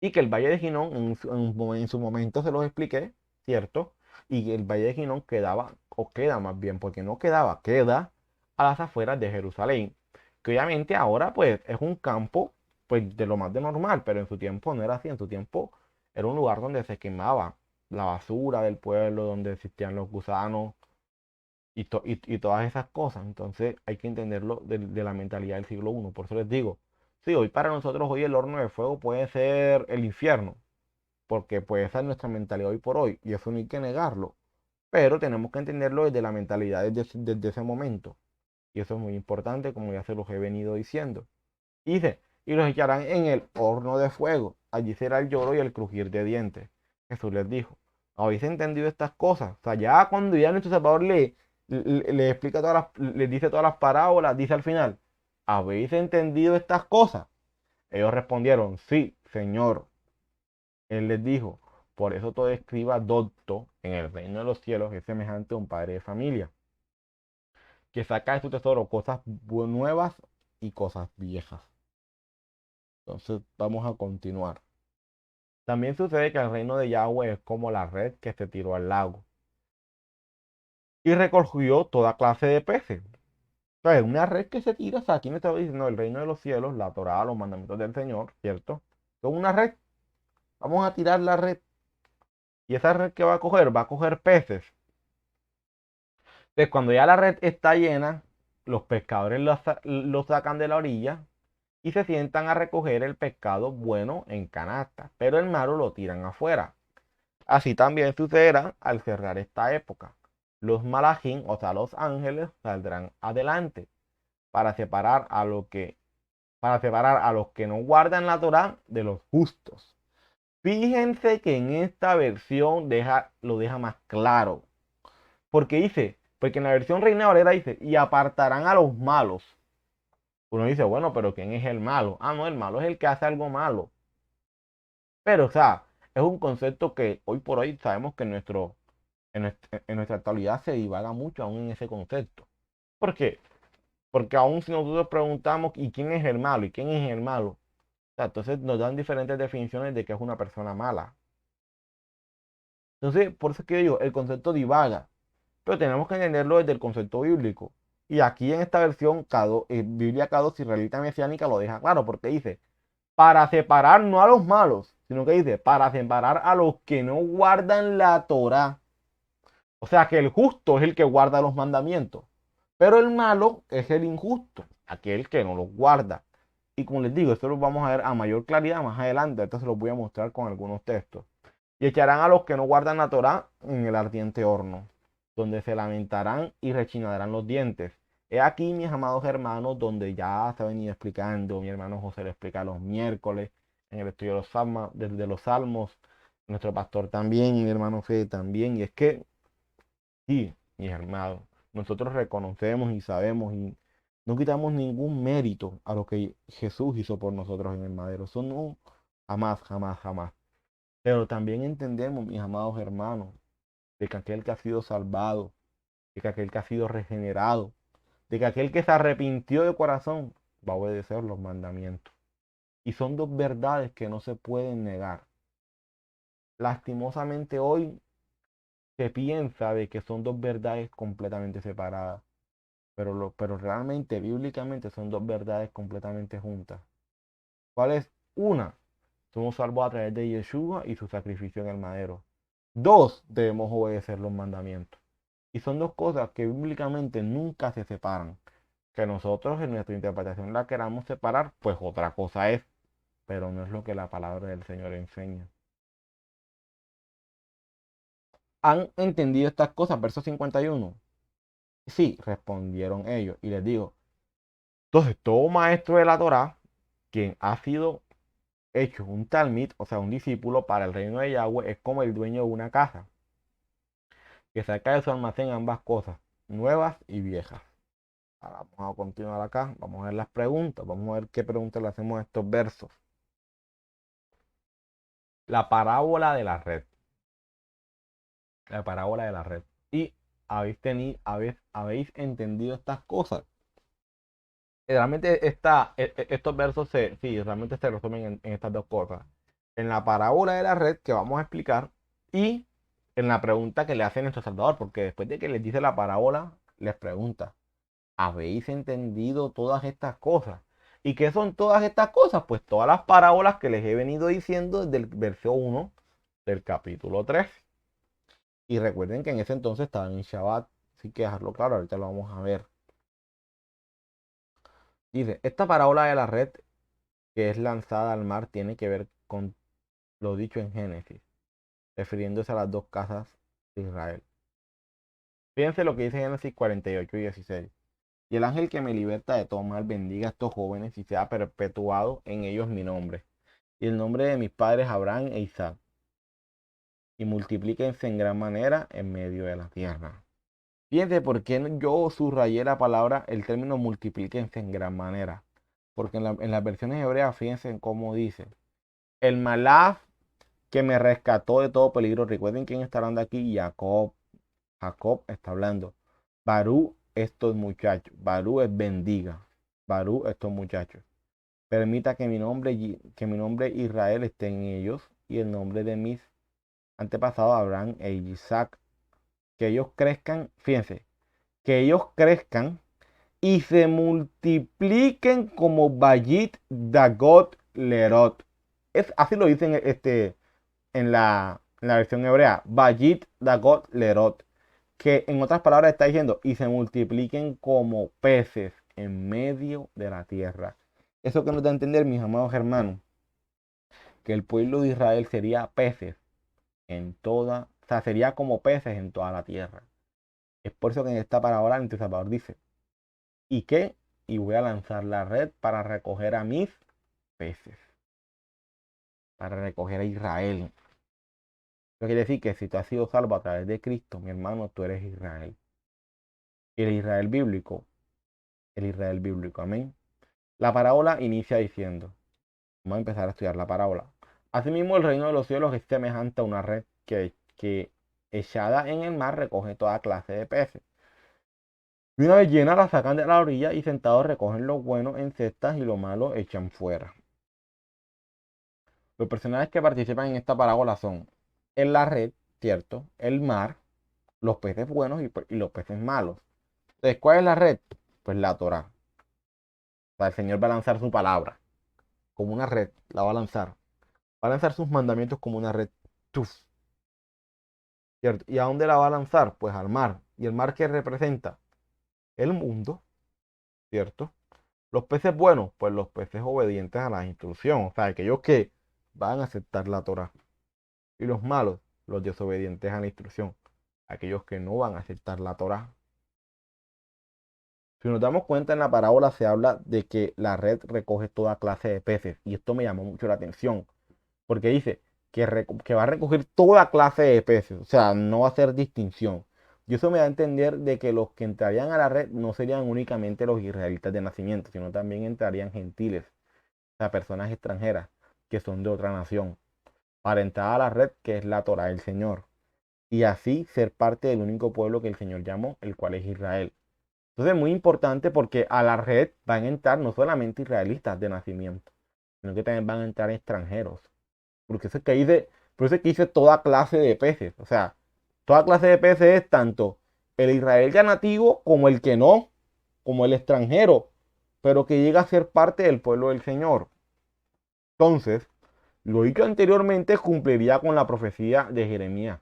Y que el Valle de Ginón, en su momento se los expliqué, ¿cierto? Y que el Valle de Ginón quedaba, o queda más bien, porque no quedaba, queda a las afueras de Jerusalén. Que obviamente ahora pues es un campo pues de lo más de normal, pero en su tiempo no era así, en su tiempo era un lugar donde se quemaba la basura del pueblo, donde existían los gusanos y todas esas cosas. Entonces hay que entenderlo de la mentalidad del siglo I. Por eso les digo, sí, hoy para nosotros hoy el horno de fuego puede ser el infierno, porque pues esa es nuestra mentalidad hoy por hoy, y eso no hay que negarlo. Pero tenemos que entenderlo desde la mentalidad desde ese momento. Y eso es muy importante, como ya se los he venido diciendo. Y dice, y los echarán en el horno de fuego. Allí será el lloro y el crujir de dientes. Jesús les dijo, ¿habéis entendido estas cosas? O sea, ya cuando ya nuestro Salvador le explica les dice todas las parábolas, dice al final, ¿habéis entendido estas cosas? Ellos respondieron, sí, Señor. Él les dijo, por eso todo escriba docto en el reino de los cielos es semejante a un padre de familia, que saca de su tesoro cosas nuevas y cosas viejas. Entonces vamos a continuar. También sucede que el reino de Yahweh es como la red que se tiró al lago y recogió toda clase de peces. Entonces, una red que se tira, o sea, aquí me estaba diciendo el reino de los cielos, la Torá, los mandamientos del Señor, ¿cierto? Son una red. Vamos a tirar la red. Y esa red que va a coger peces. Entonces, cuando ya la red está llena, los pescadores lo sacan de la orilla y se sientan a recoger el pescado bueno en canasta, pero el malo lo tiran afuera. Así también sucederá al cerrar esta época. Los malajín, o sea, los ángeles, saldrán adelante para separar a los que no guardan la Torá de los justos. Fíjense que en esta versión lo deja más claro. Porque en la versión Reina Valera dice, y apartarán a los malos. Uno dice, bueno, pero ¿quién es el malo? Ah, no, el malo es el que hace algo malo. Pero, o sea, es un concepto que hoy por hoy sabemos que en nuestra actualidad se divaga mucho aún en ese concepto. ¿Por qué? Porque aún si nosotros preguntamos, ¿y quién es el malo? ¿Y quién es el malo? O sea, entonces nos dan diferentes definiciones de qué es una persona mala. Entonces, por eso es que yo digo, el concepto divaga, pero tenemos que entenderlo desde el concepto bíblico. Y aquí en esta versión, Biblia K2 Israelita Mesiánica lo deja claro, porque dice, para separar no a los malos, sino que dice, para separar a los que no guardan la Torá. O sea que el justo es el que guarda los mandamientos, pero el malo es el injusto, aquel que no los guarda. Y como les digo, esto lo vamos a ver a mayor claridad más adelante, entonces los voy a mostrar con algunos textos. Y echarán a los que no guardan la Torá en el ardiente horno, donde se lamentarán y rechinarán los dientes. He aquí, mis amados hermanos, donde ya se ha venido explicando, mi hermano José le explica los miércoles en el estudio de los salmos, nuestro pastor también y mi hermano Fede también. Y es que, sí, mis hermanos, nosotros reconocemos y sabemos y no quitamos ningún mérito a lo que Jesús hizo por nosotros en el madero. Eso no, jamás, jamás, jamás. Pero también entendemos, mis amados hermanos, de que aquel que ha sido salvado, de que aquel que ha sido regenerado, de que aquel que se arrepintió de corazón va a obedecer los mandamientos. Y son dos verdades que no se pueden negar. Lastimosamente hoy se piensa de que son dos verdades completamente separadas, pero realmente, bíblicamente, son dos verdades completamente juntas. ¿Cuál es? Una, somos salvos a través de Yeshua y su sacrificio en el madero. Dos, debemos obedecer los mandamientos. Y son dos cosas que bíblicamente nunca se separan. Que nosotros en nuestra interpretación la queramos separar, pues otra cosa es, pero no es lo que la palabra del Señor enseña. ¿Han entendido estas cosas? Verso 51. Sí, respondieron ellos. Y les digo, entonces todo maestro de la Torá, quien ha sido hecho un talmid, o sea, un discípulo para el reino de Yahweh, es como el dueño de una casa, que saca de su almacén ambas cosas, nuevas y viejas. Ahora vamos a continuar acá, vamos a ver las preguntas, vamos a ver qué preguntas le hacemos a estos versos. La parábola de la red. La parábola de la red. Y habéis entendido estas cosas. Realmente estos versos sí, realmente se resumen en estas dos cosas. En la parábola de la red que vamos a explicar y en la pregunta que le hace nuestro Salvador, porque después de que les dice la parábola, les pregunta, ¿habéis entendido todas estas cosas? ¿Y qué son todas estas cosas? Pues todas las parábolas que les he venido diciendo desde el verso 1 del capítulo 3. Y recuerden que en ese entonces estaban en Shabbat, así que dejarlo claro, ahorita lo vamos a ver. Dice, esta parábola de la red que es lanzada al mar tiene que ver con lo dicho en Génesis, refiriéndose a las dos casas de Israel. Fíjense lo que dice Génesis 48 y 16. Y el ángel que me liberta de todo mal bendiga a estos jóvenes y sea perpetuado en ellos mi nombre. Y el nombre de mis padres Abraham e Isaac. Y multiplíquense en gran manera en medio de la tierra. Fíjense por qué yo subrayé la palabra, el término multiplíquense en gran manera. Porque en las versiones hebreas, fíjense en cómo dice. El malaf que me rescató de todo peligro. Recuerden quién está hablando aquí. Jacob. Jacob está hablando. Barú, estos muchachos. Barú es bendiga. Barú, estos muchachos. Permita que mi nombre Israel esté en ellos y el nombre de mis antepasados Abraham e Isaac. Que ellos crezcan, fíjense, que ellos crezcan y se multipliquen como Bayit Dagot Lerot. Así lo dicen en la versión hebrea. Bayit Dagot Lerot. Que en otras palabras está diciendo, y se multipliquen como peces en medio de la tierra. Eso que nos da a entender, mis amados hermanos, que el pueblo de Israel sería peces en toda, o sea, sería como peces en toda la tierra. Es por eso que en esta parábola el Salvador dice, ¿y qué? Y voy a lanzar la red para recoger a mis peces, para recoger a Israel. Eso quiere decir que si tú has sido salvo a través de Cristo, mi hermano, tú eres Israel. Y el Israel bíblico, amén. La parábola inicia diciendo, vamos a empezar a estudiar la parábola. Asimismo, el reino de los cielos es semejante a una red que echada en el mar recoge toda clase de peces. Y una vez llena la sacan de la orilla y sentados recogen lo bueno en cestas y lo malo echan fuera. Los personajes que participan en esta parábola son en la red, ¿cierto? El mar, los peces buenos y los peces malos. Entonces, ¿cuál es la red? Pues la Torá. O sea, el Señor va a lanzar su palabra como una red, la va a lanzar. Va a lanzar sus mandamientos como una red. ¡Tuf! ¿Cierto? ¿Y a dónde la va a lanzar? Pues al mar. ¿Y el mar qué representa? El mundo, ¿cierto? Los peces buenos, pues los peces obedientes a la instrucción, o sea, aquellos que van a aceptar la Torá. Y los malos, los desobedientes a la instrucción, aquellos que no van a aceptar la Torá. Si nos damos cuenta en la parábola se habla de que la red recoge toda clase de peces y esto me llamó mucho la atención porque dice que va a recoger toda clase de peces, o sea, no va a hacer distinción. Y eso me da a entender de que los que entrarían a la red no serían únicamente los israelitas de nacimiento, sino también entrarían gentiles, o sea, personas extranjeras que son de otra nación, para entrar a la red que es la Torah del Señor. Y así ser parte del único pueblo que el Señor llamó, el cual es Israel. Entonces es muy importante porque a la red van a entrar no solamente israelitas de nacimiento, sino que también van a entrar extranjeros. Porque eso es que dice, por eso es que dice toda clase de peces. O sea, toda clase de peces es tanto el Israel ya nativo como el que no, como el extranjero, pero que llega a ser parte del pueblo del Señor. Entonces, lo dicho anteriormente cumpliría con la profecía de Jeremías.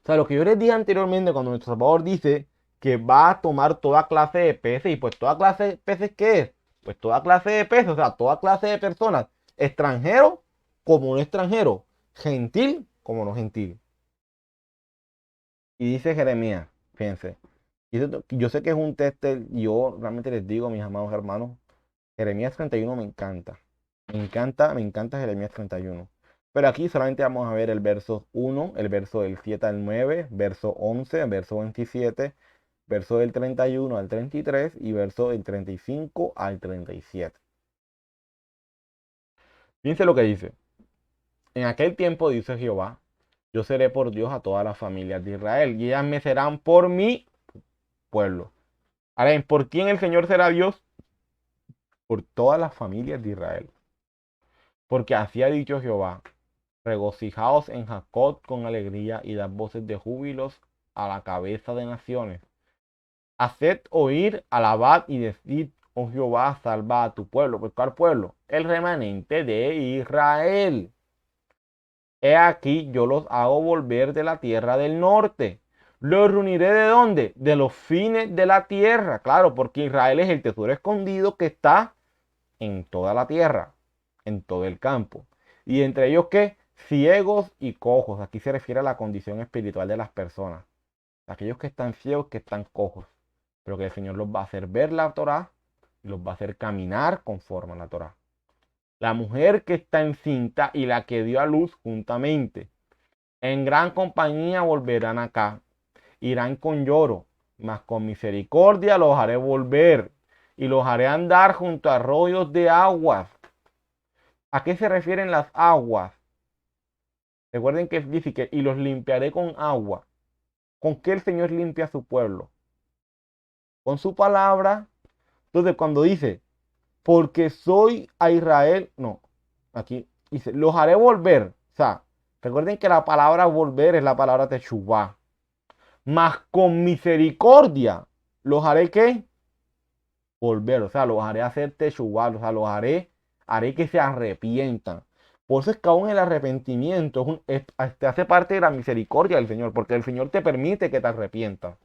O sea, lo que yo les dije anteriormente cuando nuestro Salvador dice que va a tomar toda clase de peces, y pues toda clase de peces, ¿qué es? Pues toda clase de peces, o sea, toda clase de personas, extranjero como no extranjero, gentil como no gentil. Y dice Jeremías, fíjense, yo sé que es un texto, y yo realmente les digo, mis amados hermanos, Jeremías 31 me encanta. Me encanta Jeremías 31. Pero aquí solamente vamos a ver el verso 1, el verso del 7 al 9, verso 11, verso 27, verso del 31 al 33 y verso del 35 al 37. Fíjense lo que dice. En aquel tiempo, dice Jehová, yo seré por Dios a todas las familias de Israel y ellas me serán por mi pueblo. Ahora bien, ¿por quién el Señor será Dios? Por todas las familias de Israel. Porque así ha dicho Jehová, regocijaos en Jacob con alegría y dad voces de júbilos a la cabeza de naciones. Haced oír, alabad y decid, oh Jehová, salva a tu pueblo. ¿Pues cuál pueblo? El remanente de Israel. He aquí, yo los hago volver de la tierra del norte. ¿Los reuniré de dónde? De los fines de la tierra. Claro, porque Israel es el tesoro escondido que está en toda la tierra, en todo el campo. Y entre ellos, ¿qué? Ciegos y cojos. Aquí se refiere a la condición espiritual de las personas. Aquellos que están ciegos, que están cojos. Pero que el Señor los va a hacer ver la Torá y los va a hacer caminar conforme a la Torá. La mujer que está encinta y la que dio a luz juntamente. En gran compañía volverán acá. Irán con lloro, mas con misericordia los haré volver y los haré andar junto a arroyos de aguas. ¿A qué se refieren las aguas? Recuerden que dice que y los limpiaré con agua. ¿Con qué el Señor limpia a su pueblo? Con su palabra. Entonces cuando dice, porque soy a Israel, no, aquí dice, los haré volver. O sea, recuerden que la palabra volver es la palabra techubá. Mas con misericordia los haré ¿qué? Volver, o sea, los haré hacer techubá, o sea, haré que se arrepientan. Por eso es que aún el arrepentimiento te hace parte de la misericordia del Señor, porque el Señor te permite que te arrepientas.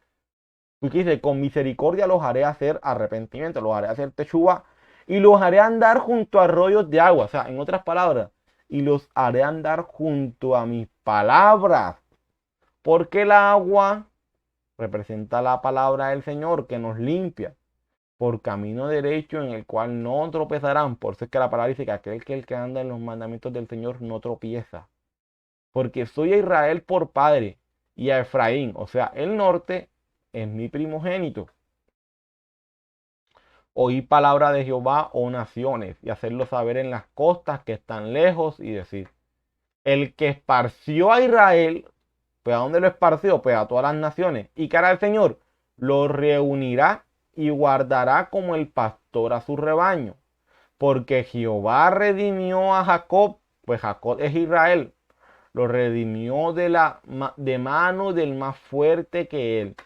Porque dice, con misericordia los haré hacer arrepentimiento, los haré hacer techubá y los haré andar junto a arroyos de agua. O sea, en otras palabras, y los haré andar junto a mis palabras. Porque el agua representa la palabra del Señor que nos limpia por camino derecho en el cual no tropezarán. Por eso es que la palabra dice que el que anda en los mandamientos del Señor no tropieza. Porque soy a Israel por padre y a Efraín, o sea, el norte es mi primogénito. Oí palabra de Jehová, oh naciones, y hacerlo saber en las costas que están lejos, y decir, el que esparció a Israel, pues ¿a dónde lo esparció? Pues a todas las naciones. ¿Y qué hará el Señor? Lo reunirá y guardará como el pastor a su rebaño. Porque Jehová redimió a Jacob, pues Jacob es Israel, lo redimió de mano del más fuerte que él.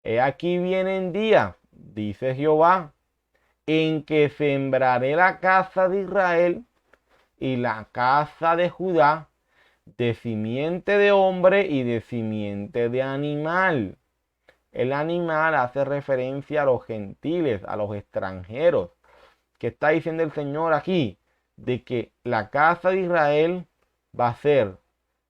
He aquí vienen días, dice Jehová, en que sembraré la casa de Israel y la casa de Judá de simiente de hombre y de simiente de animal. El animal hace referencia a los gentiles, a los extranjeros. ¿Qué está diciendo el Señor aquí? De que la casa de Israel va a ser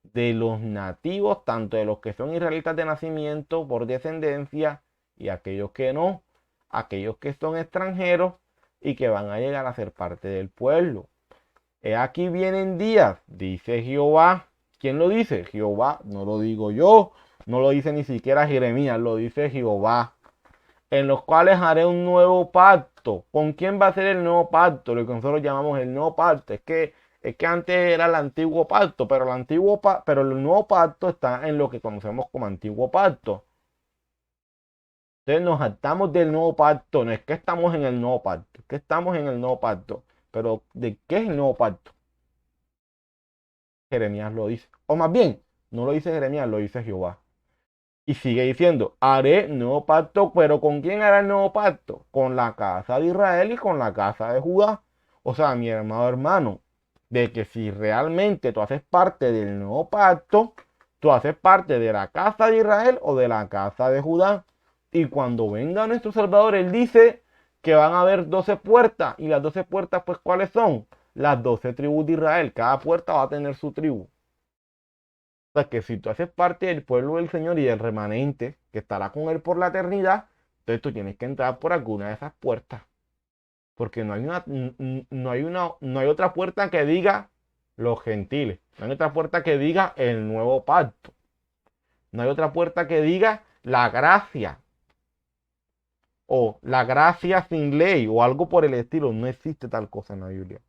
de los nativos, tanto de los que son israelitas de nacimiento por descendencia y aquellos que no, aquellos que son extranjeros y que van a llegar a ser parte del pueblo. He aquí vienen días, dice Jehová. ¿Quién lo dice? Jehová, no lo digo yo, no lo dice ni siquiera Jeremías, lo dice Jehová, en los cuales haré un nuevo pacto. ¿Con quién va a ser el nuevo pacto? Lo que nosotros llamamos el nuevo pacto. Es que antes era el antiguo pacto, pero el nuevo pacto está en lo que conocemos como antiguo pacto. Entonces nos saltamos del nuevo pacto. No es que estamos en el nuevo pacto, es que estamos en el nuevo pacto. Pero ¿de qué es el nuevo pacto? Jeremías lo dice. O más bien, no lo dice Jeremías, lo dice Jehová. Y sigue diciendo, haré nuevo pacto, pero ¿con quién hará el nuevo pacto? Con la casa de Israel y con la casa de Judá. O sea, mi hermano, de que si realmente tú haces parte del nuevo pacto, tú haces parte de la casa de Israel o de la casa de Judá. Y cuando venga nuestro Salvador, Él dice que van a haber 12 puertas. Y las 12 puertas, pues, ¿cuáles son? Las 12 tribus de Israel. Cada puerta va a tener su tribu. O sea que si tú haces parte del pueblo del Señor y del remanente que estará con Él por la eternidad, entonces tú tienes que entrar por alguna de esas puertas. Porque no hay otra puerta que diga los gentiles. No hay otra puerta que diga el nuevo pacto. No hay otra puerta que diga la gracia. O la gracia sin ley. O algo por el estilo. No existe tal cosa en la Biblia.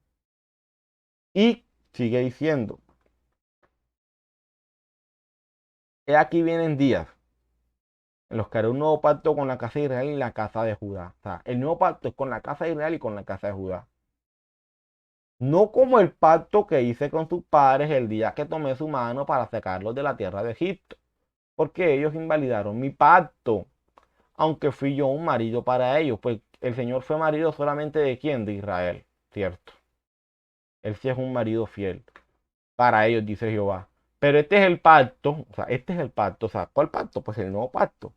Y sigue diciendo. He aquí vienen días en los que haré un nuevo pacto con la casa de Israel y la casa de Judá. O sea, el nuevo pacto es con la casa de Israel y con la casa de Judá. No como el pacto que hice con sus padres el día que tomé su mano para sacarlos de la tierra de Egipto. Porque ellos invalidaron mi pacto, aunque fui yo un marido para ellos. Pues el Señor fue marido solamente de quién? De Israel, ¿cierto? Él sí es un marido fiel. Para ellos, dice Jehová. Pero este es el pacto, o sea, este es el pacto. O sea, ¿cuál pacto? Pues el nuevo pacto.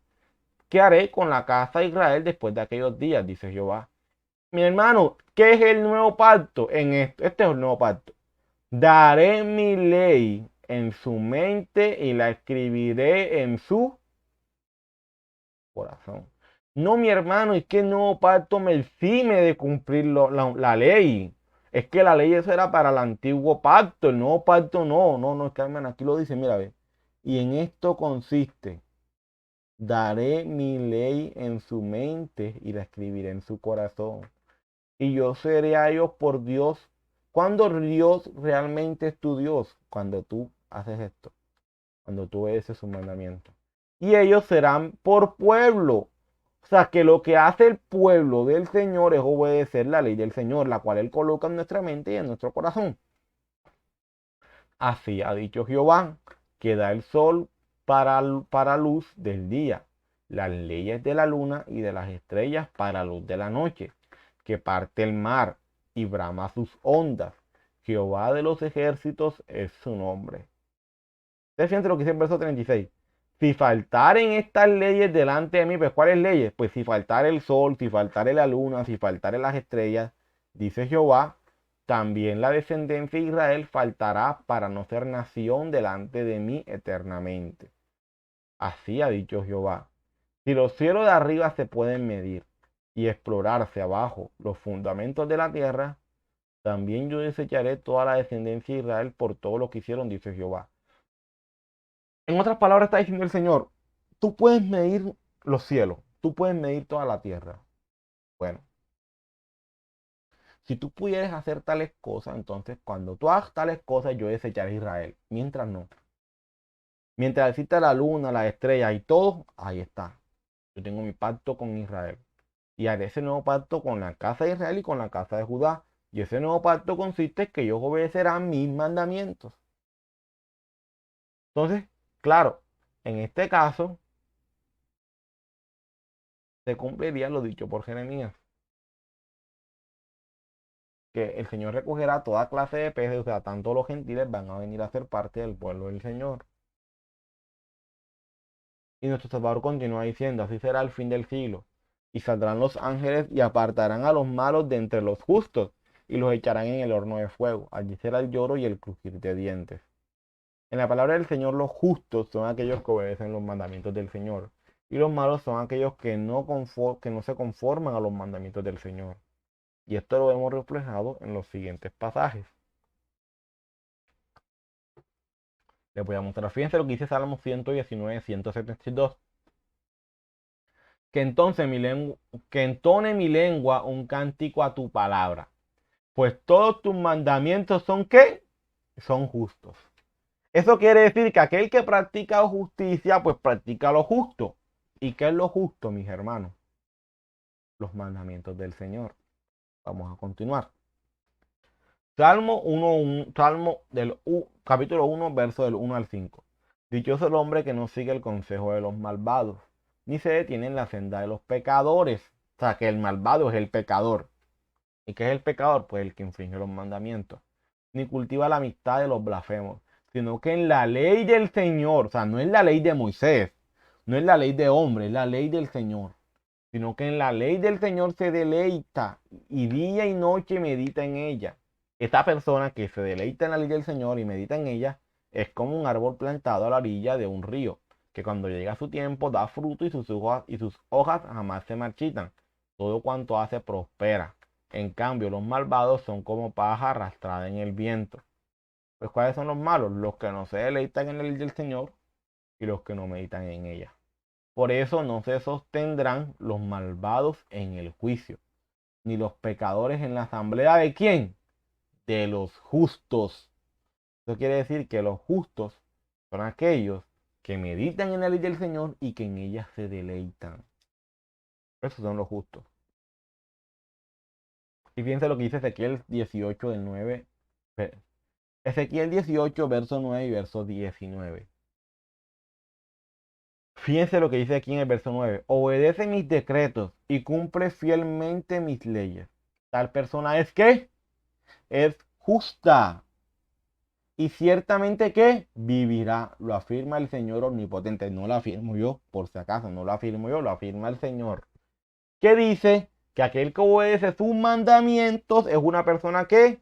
¿Qué haré con la casa de Israel después de aquellos días? Dice Jehová. Mi hermano, ¿qué es el nuevo pacto? Este es el nuevo pacto. Daré mi ley en su mente y la escribiré en su corazón. No, mi hermano, es que el nuevo pacto me exime de cumplir la ley. Es que la ley eso era para el antiguo pacto, el nuevo pacto no, es que hermano, aquí lo dice, mira, ve. Y en esto consiste. Daré mi ley en su mente y la escribiré en su corazón. Y yo seré a ellos por Dios. Cuando Dios realmente es tu Dios, cuando tú haces esto, cuando tú obedeces su mandamiento. Y ellos serán por pueblo. O sea que lo que hace el pueblo del Señor es obedecer la ley del Señor, la cual Él coloca en nuestra mente y en nuestro corazón. Así ha dicho Jehová, que da el sol para luz del día, las leyes de la luna y de las estrellas para luz de la noche, que parte el mar y brama sus ondas. Jehová de los ejércitos es su nombre. Ustedes fíjense lo que dice el verso 36. Si faltaren estas leyes delante de mí, pues ¿cuáles leyes? Pues si faltare el sol, si faltare la luna, si faltare las estrellas, dice Jehová, también la descendencia de Israel faltará para no ser nación delante de mí eternamente. Así ha dicho Jehová. Si los cielos de arriba se pueden medir y explorarse abajo los fundamentos de la tierra, también yo desecharé toda la descendencia de Israel por todo lo que hicieron, dice Jehová. En otras palabras está diciendo el Señor, tú puedes medir los cielos, tú puedes medir toda la tierra. Bueno, Si tú pudieras hacer tales cosas, entonces cuando tú hagas tales cosas, yo desecharé a Israel. Mientras no. Mientras exista la luna, la estrella y todo, ahí está. Yo tengo mi pacto con Israel. Y haré ese nuevo pacto con la casa de Israel y con la casa de Judá. Y ese nuevo pacto consiste en que ellos obedecerán mis mandamientos. Entonces, claro, en este caso, se cumpliría lo dicho por Jeremías. Que el Señor recogerá toda clase de peces, o sea, tanto los gentiles van a venir a ser parte del pueblo del Señor. Y nuestro Salvador continúa diciendo, así será el fin del siglo. Y saldrán los ángeles y apartarán a los malos de entre los justos y los echarán en el horno de fuego. Allí será el lloro y el crujir de dientes. En la palabra del Señor, los justos son aquellos que obedecen los mandamientos del Señor. Y los malos son aquellos que no se conforman a los mandamientos del Señor. Y esto lo vemos reflejado en los siguientes pasajes. Les voy a mostrar. Fíjense lo que dice Salmo 119, 172. Que entone mi lengua un cántico a tu palabra. Pues todos tus mandamientos son ¿qué? Son justos. Eso quiere decir que aquel que practica justicia, pues practica lo justo. ¿Y qué es lo justo, mis hermanos? Los mandamientos del Señor. Vamos a continuar. Salmo 1, capítulo 1, verso del 1 al 5. Dichoso el hombre que no sigue el consejo de los malvados, ni se detiene en la senda de los pecadores. O sea, que el malvado es el pecador. ¿Y qué es el pecador? Pues el que infringe los mandamientos. Ni cultiva la amistad de los blasfemos, sino que en la ley del Señor, o sea, no es la ley de Moisés, no es la ley de hombre, es la ley del Señor, sino que en la ley del Señor se deleita y día y noche medita en ella. Esta persona que se deleita en la ley del Señor y medita en ella es como un árbol plantado a la orilla de un río, que cuando llega su tiempo da fruto y sus hojas jamás se marchitan. Todo cuanto hace prospera. En cambio, los malvados son como paja arrastrada en el viento. Pues, ¿cuáles son los malos? Los que no se deleitan en la ley del Señor y los que no meditan en ella. Por eso no se sostendrán los malvados en el juicio, ni los pecadores en la asamblea de ¿quién? De los justos. Eso quiere decir que los justos son aquellos que meditan en la ley del Señor y que en ella se deleitan. Esos son los justos. Y fíjense lo que dice Ezequiel 18 del 9. Ezequiel 18, verso 9 y verso 19. Fíjense lo que dice aquí en el verso 9. Obedece mis decretos y cumple fielmente mis leyes. Tal persona es que es justa. Y ciertamente que vivirá. Lo afirma el Señor omnipotente. No lo afirmo yo, por si acaso. No lo afirmo yo, lo afirma el Señor. Que dice que aquel que obedece sus mandamientos es una persona que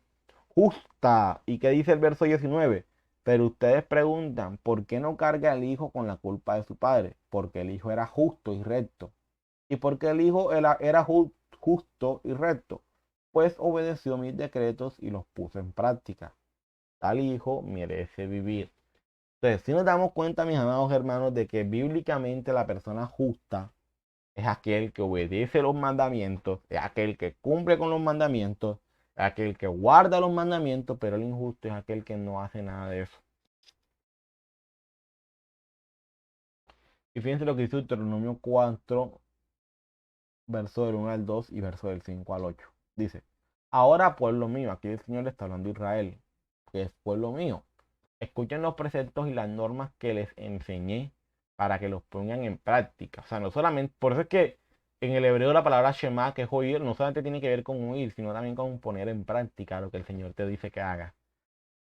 justa. ¿Y qué dice el verso 19? Pero ustedes preguntan, ¿por qué no carga el hijo con la culpa de su padre? Porque el hijo era justo y recto. ¿Y porque el hijo era justo y recto? Pues obedeció mis decretos y los puso en práctica. Tal hijo merece vivir. Entonces, si nos damos cuenta, mis amados hermanos, de que bíblicamente la persona justa es aquel que obedece los mandamientos, es aquel que cumple con los mandamientos, es aquel que guarda los mandamientos, pero el injusto es aquel que no hace nada de eso. Y fíjense lo que dice Deuteronomio 4, verso del 1 al 2 y verso del 5 al 8. Dice, ahora pueblo mío, aquí el Señor le está hablando a Israel, que es pueblo mío. Escuchen los preceptos y las normas que les enseñé para que los pongan en práctica. O sea, no solamente, por eso es que en el hebreo la palabra Shema, que es oír, no solamente tiene que ver con oír, sino también con poner en práctica lo que el Señor te dice que hagas.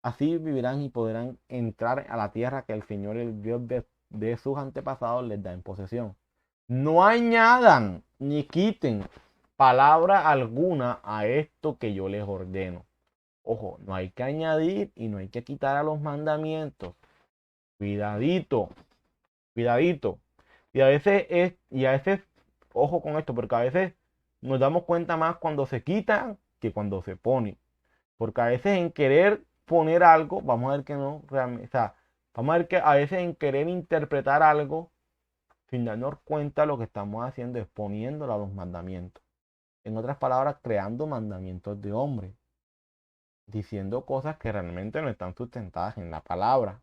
Así vivirán y podrán entrar a la tierra que el Señor, el Dios de sus antepasados, les da en posesión. No añadan ni quiten palabra alguna a esto que yo les ordeno. Ojo, no hay que añadir y no hay que quitar a los mandamientos. Cuidadito, cuidadito. Y a veces, ojo con esto, porque a veces nos damos cuenta más cuando se quita que cuando se pone. Porque a veces en querer poner algo, vamos a ver que no, realmente, o sea, vamos a ver que a veces en querer interpretar algo, sin darnos cuenta lo que estamos haciendo es poniéndolo a los mandamientos. En otras palabras, creando mandamientos de hombre, diciendo cosas que realmente no están sustentadas en la palabra.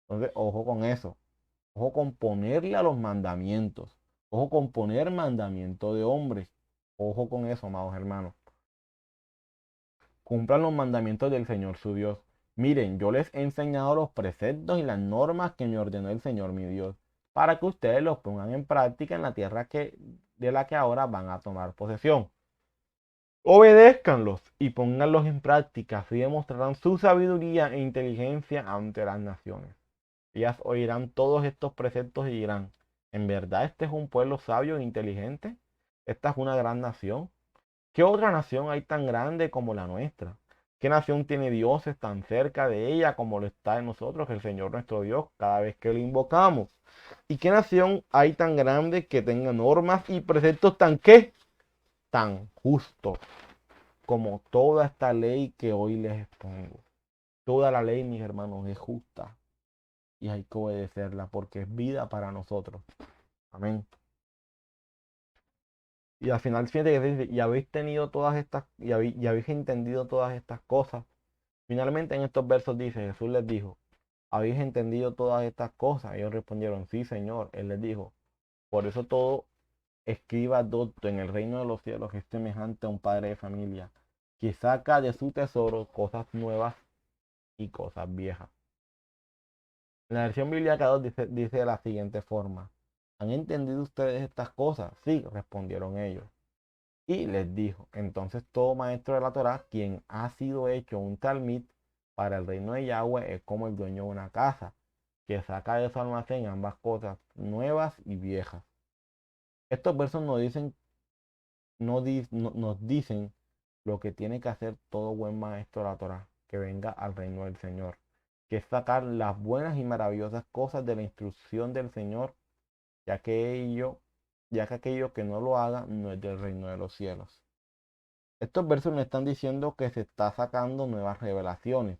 Entonces, ojo con eso. Ojo con ponerle a los mandamientos. Ojo con poner mandamiento de hombres. Ojo con eso, amados hermanos. Cumplan los mandamientos del Señor su Dios. Miren, yo les he enseñado los preceptos y las normas que me ordenó el Señor mi Dios, para que ustedes los pongan en práctica en la tierra de la que ahora van a tomar posesión. Obedézcanlos y pónganlos en práctica, así demostrarán su sabiduría e inteligencia ante las naciones. Ellas oirán todos estos preceptos y dirán, ¿en verdad este es un pueblo sabio e inteligente? ¿Esta es una gran nación? ¿Qué otra nación hay tan grande como la nuestra? ¿Qué nación tiene dioses tan cerca de ella como lo está de nosotros el Señor nuestro Dios cada vez que lo invocamos? ¿Y qué nación hay tan grande que tenga normas y preceptos tan justos como toda esta ley que hoy les expongo? Toda la ley, mis hermanos, es justa y hay que obedecerla porque es vida para nosotros. Amén. Y al final, fíjate que dice, y habéis tenido todas estas, y habéis entendido todas estas cosas. Finalmente en estos versos dice, Jesús les dijo, ¿habéis entendido todas estas cosas? Ellos respondieron, sí, Señor. Él les dijo, por eso todo escriba docto en el reino de los cielos es semejante a un padre de familia, que saca de su tesoro cosas nuevas y cosas viejas. En la versión bíblica 2 dice de la siguiente forma, ¿han entendido ustedes estas cosas? Sí, respondieron ellos. Y les dijo, entonces todo maestro de la Torá, quien ha sido hecho un talmid para el reino de Yahweh, es como el dueño de una casa, que saca de su almacén ambas cosas nuevas y viejas. Estos versos nos dicen lo que tiene que hacer todo buen maestro de la Torá, que venga al reino del Señor, que es sacar las buenas y maravillosas cosas de la instrucción del Señor, ya que aquello que no lo haga no es del reino de los cielos. Estos versos no están diciendo que se está sacando nuevas revelaciones,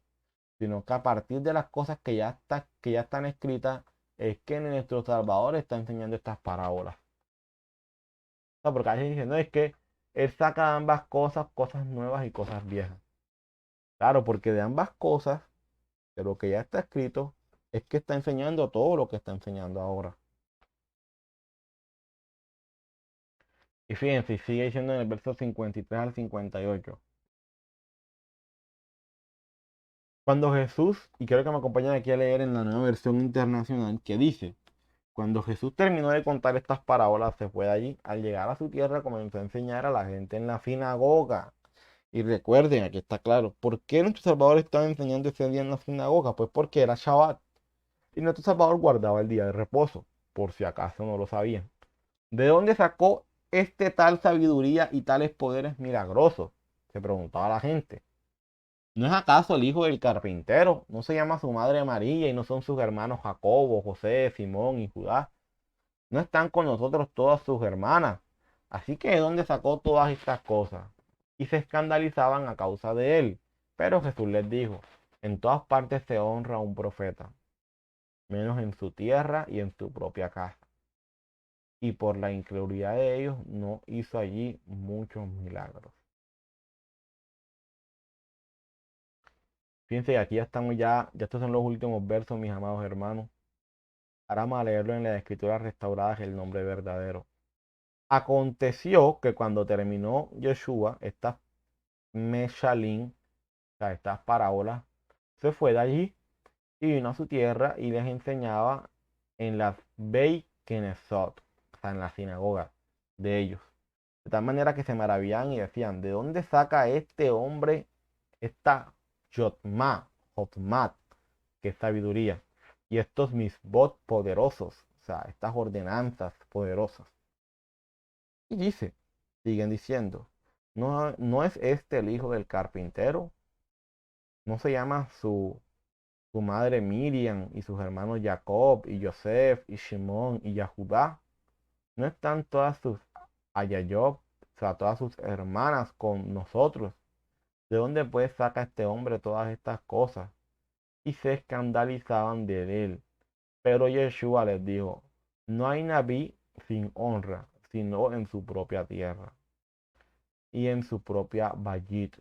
sino que a partir de las cosas que ya están escritas, es que nuestro Salvador está enseñando estas parábolas. No, porque a veces dicen, no, es que Él saca ambas cosas, cosas nuevas y cosas viejas. Claro, porque de ambas cosas, de lo que ya está escrito, es que está enseñando todo lo que está enseñando ahora. Y fíjense, sigue diciendo en el verso 53 al 58. Cuando Jesús, y quiero que me acompañen aquí a leer en la nueva versión internacional, que dice, cuando Jesús terminó de contar estas parábolas, se fue de allí. Al llegar a su tierra, comenzó a enseñar a la gente en la sinagoga. Y recuerden, aquí está claro, ¿por qué nuestro Salvador estaba enseñando ese día en la sinagoga? Pues porque era Shabbat. Y nuestro Salvador guardaba el día de reposo, por si acaso no lo sabían. ¿De dónde sacó este tal sabiduría y tales poderes milagrosos? Se preguntaba la gente. ¿No es acaso el hijo del carpintero? ¿No se llama su madre María y no son sus hermanos Jacobo, José, Simón y Judá? ¿No están con nosotros todas sus hermanas? Así que ¿de dónde sacó todas estas cosas? Y se escandalizaban a causa de él. Pero Jesús les dijo, en todas partes se honra a un profeta, menos en su tierra y en su propia casa. Y por la incredulidad de ellos no hizo allí muchos milagros. Fíjense que aquí ya estamos ya estos son los últimos versos, mis amados hermanos. Ahora vamos a leerlo en las escrituras restauradas el nombre verdadero. Aconteció que cuando terminó Yeshua estas Meshalim, o sea, estas parábolas, se fue de allí y vino a su tierra y les enseñaba en las Beit Knesset, o sea, en la sinagoga de ellos. De tal manera que se maravillaban y decían, ¿de dónde saca este hombre esta Jotmat, que es sabiduría? Y estos misbot poderosos, o sea, estas ordenanzas poderosas. Y dice, siguen diciendo, ¿no es este el hijo del carpintero? ¿No se llama su madre Miriam y sus hermanos Jacob y Joseph y Shimón y Yahudá? ¿No están todas sus Ayayob, o sea, todas sus hermanas con nosotros? ¿De dónde pues saca este hombre todas estas cosas? Y se escandalizaban de él. Pero Yeshua les dijo, no hay Nabí sin honra, sino en su propia tierra. y en su propia Bayit.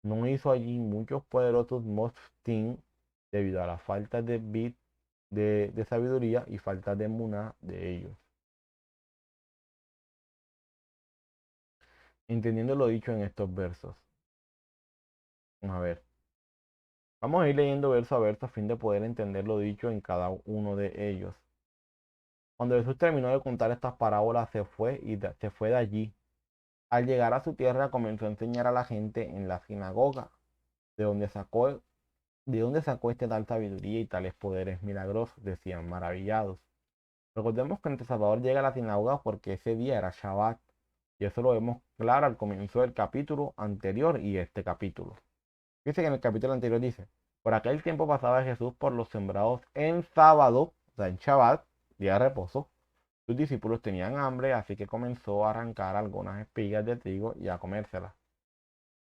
No hizo allí muchos poderosos moftín debido a la falta de bit de sabiduría y falta de muná de ellos. Entendiendo lo dicho en estos versos. Vamos a ver. Vamos a ir leyendo verso a verso a fin de poder entender lo dicho en cada uno de ellos. Cuando Jesús terminó de contar estas parábolas, se fue de allí. Al llegar a su tierra, comenzó a enseñar a la gente en la sinagoga, de donde sacó, de dónde sacó este tal sabiduría y tales poderes milagrosos, decían maravillados. Recordemos que nuestro Salvador llega a la sinagoga porque ese día era Shabbat, y eso lo vemos claro al comienzo del capítulo anterior y este capítulo. Dice que en el capítulo anterior dice, por aquel tiempo pasaba Jesús por los sembrados en sábado, o sea, en Shabbat, día de reposo. Sus discípulos tenían hambre, así que comenzó a arrancar algunas espigas de trigo y a comérselas.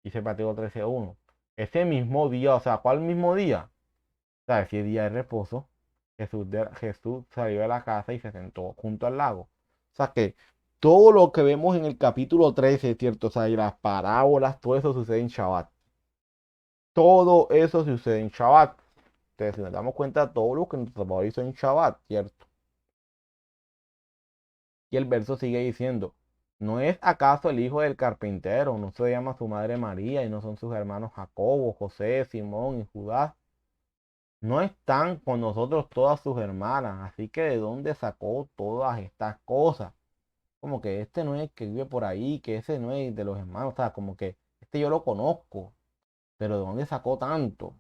Dice Mateo 13:1. Ese mismo día, o sea, ¿cuál mismo día? O sea, ese día de reposo, Jesús salió de la casa y se sentó junto al lago. O sea que todo lo que vemos en el capítulo 13, ¿cierto? O sea, y las parábolas, todo eso sucede en Shabbat. Todo eso sucede en Shabbat. Entonces, si nos damos cuenta, todo lo que nuestro Salvador hizo en Shabbat, ¿cierto? Y el verso sigue diciendo, ¿no es acaso el hijo del carpintero? ¿No se llama su madre María y no son sus hermanos Jacobo, José, Simón y Judá? ¿No están con nosotros todas sus hermanas? Así que ¿de dónde sacó todas estas cosas? Como que este no es el que vive por ahí, que ese no es de los hermanos, o sea, como que este yo lo conozco, pero ¿de dónde sacó tanto?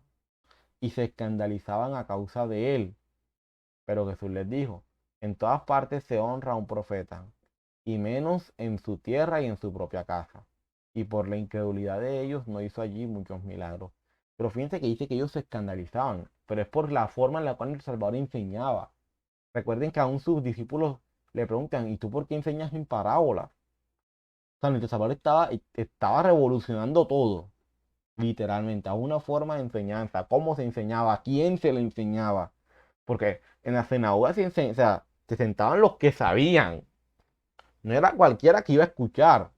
Y se escandalizaban a causa de él. Pero Jesús les dijo, en todas partes se honra a un profeta, y menos en su tierra y en su propia casa. Y por la incredulidad de ellos no hizo allí muchos milagros. Pero fíjense que dice que ellos se escandalizaban, pero es por la forma en la cual el Salvador enseñaba. Recuerden que aún sus discípulos le preguntan, ¿y tú por qué enseñas en parábolas? O sea, el Salvador estaba revolucionando todo, literalmente, a una forma de enseñanza, cómo se enseñaba, a quién se le enseñaba. Porque en la sinagoga o sea, se sentaban los que sabían. No era cualquiera que iba a escuchar.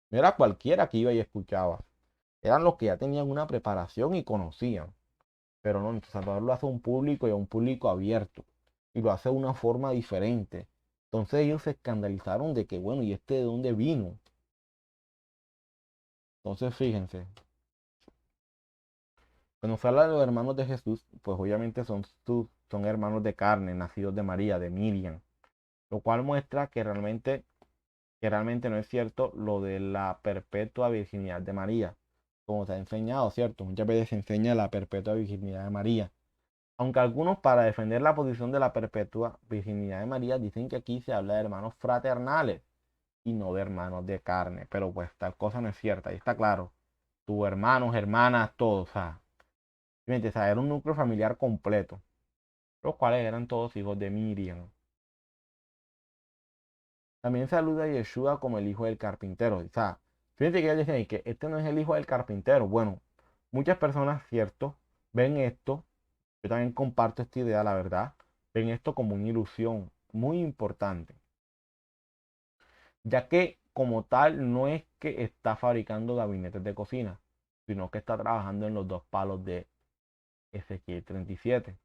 No era cualquiera que iba y escuchaba. Eran los que ya tenían una preparación y conocían. Pero no, nuestro Salvador lo hace a un público y a un público abierto. Y lo hace de una forma diferente. Entonces ellos se escandalizaron de que, bueno, ¿y este de dónde vino? Entonces fíjense, cuando se habla de los hermanos de Jesús, pues obviamente son hermanos de carne, nacidos de María, de Miriam. Lo cual muestra que realmente no es cierto lo de la perpetua virginidad de María, como se ha enseñado, ¿cierto? Muchas veces se enseña la perpetua virginidad de María. Aunque algunos para defender la posición de la perpetua virginidad de María dicen que aquí se habla de hermanos fraternales y no de hermanos de carne, pero pues tal cosa no es cierta, ahí está claro. Tus hermanos, hermanas, todos, o sea, era un núcleo familiar completo, los cuales eran todos hijos de Miriam. También saluda a Yeshua como el hijo del carpintero. O sea, fíjense que ellos dicen que este no es el hijo del carpintero. Bueno, muchas personas, cierto, ven esto, yo también comparto esta idea, la verdad, ven esto como una ilusión muy importante, ya que como tal no es que está fabricando gabinetes de cocina, sino que está trabajando en los dos palos de Ezequiel 37,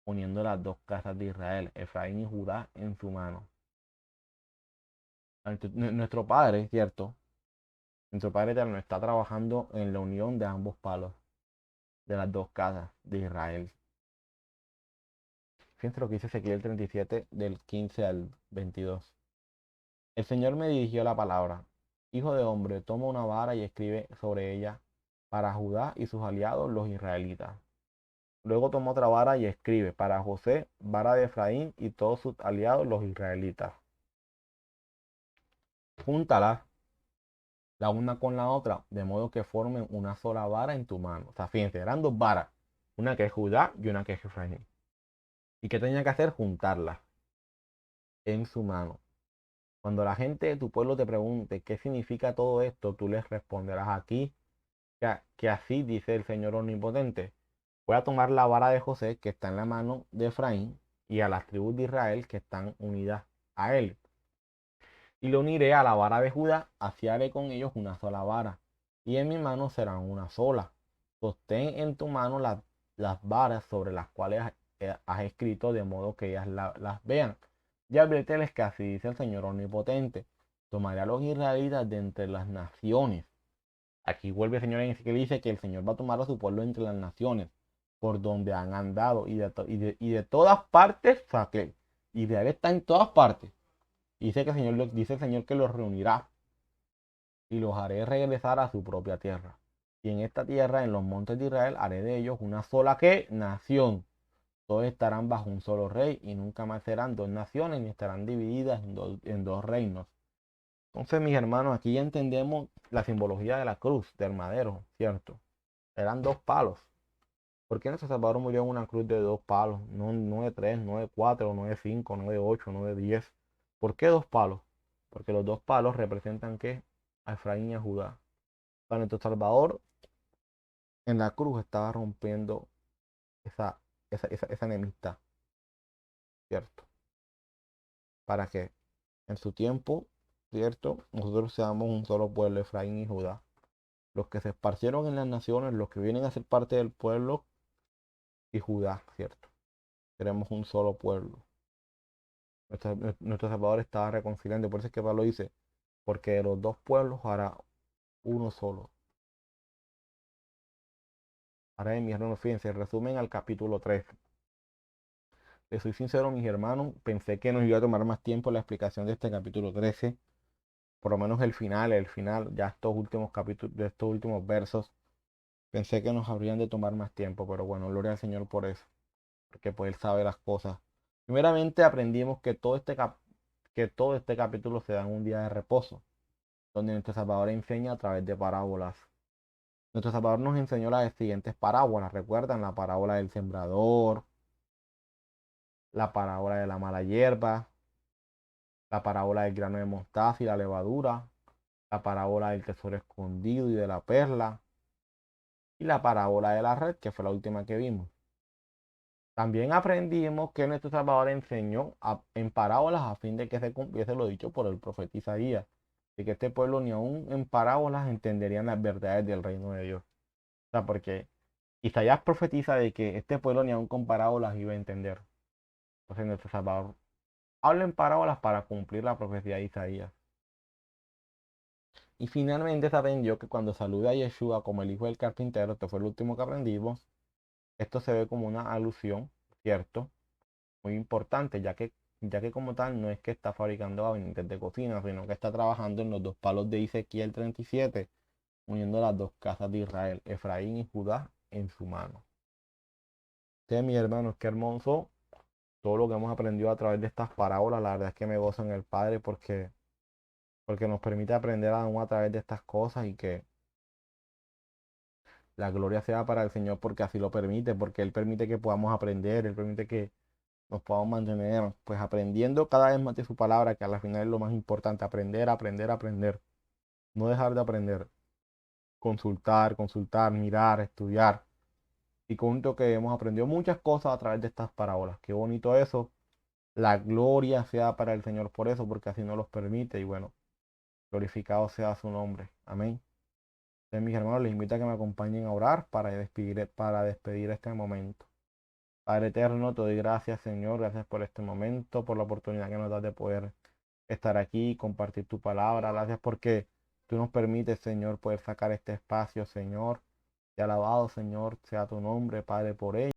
poniendo las dos casas de Israel, Efraín y Judá, en su mano. Nuestro Padre, ¿cierto? Nuestro Padre Eterno está trabajando en la unión de ambos palos, de las dos casas de Israel. Fíjense lo que dice Ezequiel 37 del 15 al 22. El Señor me dirigió la palabra. Hijo de hombre, toma una vara y escribe sobre ella para Judá y sus aliados los israelitas. Luego toma otra vara y escribe para José, vara de Efraín y todos sus aliados los israelitas. Júntalas la una con la otra, de modo que formen una sola vara en tu mano. O sea, fíjense, eran dos varas, una que es Judá y una que es Efraín. ¿Y qué tenía que hacer? Juntarlas en su mano. Cuando la gente de tu pueblo te pregunte qué significa todo esto, tú les responderás aquí que así dice el Señor Omnipotente. Voy a tomar la vara de José que está en la mano de Efraín y a las tribus de Israel que están unidas a él. Y lo uniré a la vara de Judá, así haré con ellos una sola vara, y en mi mano serán una sola. Sostén en tu mano las varas sobre las cuales has escrito, de modo que ellas las vean. Y adviérteles que así dice el Señor Omnipotente: tomaré a los israelitas de entre las naciones. Aquí vuelve el Señor en que dice que el Señor va a tomar a su pueblo entre las naciones, por donde han andado, y de todas partes saqué. Israel está en todas partes. Dice el Señor que los reunirá y los haré regresar a su propia tierra. Y en esta tierra, en los montes de Israel, haré de ellos una sola ¿qué? Nación. Todos estarán bajo un solo rey y nunca más serán dos naciones ni estarán divididas en dos reinos. Entonces, mis hermanos, aquí ya entendemos la simbología de la cruz, del madero, ¿cierto? Eran dos palos. ¿Por qué nuestro Salvador murió en una cruz de dos palos? No de tres, no de cuatro, no de cinco, no de ocho, no de 10. ¿Por qué dos palos? Porque los dos palos representan ¿qué? A Efraín y a Judá. Para nuestro Salvador en la cruz estaba rompiendo esa, esa enemistad, ¿cierto? Para que en su tiempo, ¿cierto? Nosotros seamos un solo pueblo, Efraín y Judá. Los que se esparcieron en las naciones, los que vienen a ser parte del pueblo y Judá, ¿cierto? Seremos un solo pueblo. Nuestro Salvador estaba reconciliando. Por eso es que Pablo dice: porque de los dos pueblos hará uno solo. Ahora, mis hermanos, fíjense, resumen al capítulo 3. Les soy sincero, mis hermanos, pensé que nos iba a tomar más tiempo la explicación de este capítulo 13. Por lo menos el final, ya estos últimos capítulos, de estos últimos versos, pensé que nos habrían de tomar más tiempo, pero bueno, gloria al Señor por eso, porque pues Él sabe las cosas. Primeramente aprendimos que todo este capítulo se da en un día de reposo, donde nuestro Salvador enseña a través de parábolas. Nuestro Salvador nos enseñó las siguientes parábolas. ¿Recuerdan? La parábola del sembrador, la parábola de la mala hierba, la parábola del grano de mostaza y la levadura, la parábola del tesoro escondido y de la perla, y la parábola de la red, que fue la última que vimos. También aprendimos que nuestro Salvador enseñó en parábolas a fin de que se cumpliese lo dicho por el profeta Isaías, de que este pueblo ni aún en parábolas entenderían las verdades del reino de Dios. O sea, porque Isaías profetiza de que este pueblo ni aún con parábolas iba a entender. Entonces nuestro Salvador habla en parábolas para cumplir la profecía de Isaías. Y finalmente se aprendió que cuando saluda a Yeshua como el hijo del carpintero, esto fue el último que aprendimos, esto se ve como una alusión, ¿cierto? Muy importante, ya que como tal no es que está fabricando gabinetes de cocina, sino que está trabajando en los dos palos de Ezequiel 37, uniendo las dos casas de Israel, Efraín y Judá, en su mano. Entonces, mis hermanos, qué hermoso todo lo que hemos aprendido a través de estas parábolas. La verdad es que me gozo en el Padre porque nos permite aprender aún a través de estas cosas, y que la gloria sea para el Señor porque así lo permite, porque Él permite que podamos aprender, Él permite que nos podamos mantener pues aprendiendo cada vez más de su palabra, que al final es lo más importante: aprender, aprender, aprender. No dejar de aprender, consultar, mirar, estudiar. Y junto que hemos aprendido muchas cosas a través de estas parábolas. Qué bonito eso. La gloria sea para el Señor por eso, porque así nos los permite. Y bueno, glorificado sea su nombre. Amén. Entonces, mis hermanos, les invito a que me acompañen a orar para despedir este momento. Padre eterno, te doy gracias, Señor. Gracias por este momento, por la oportunidad que nos das de poder estar aquí y compartir tu palabra. Gracias porque tú nos permites, Señor, poder sacar este espacio, Señor. Te alabado, Señor, sea tu nombre, Padre, por ello.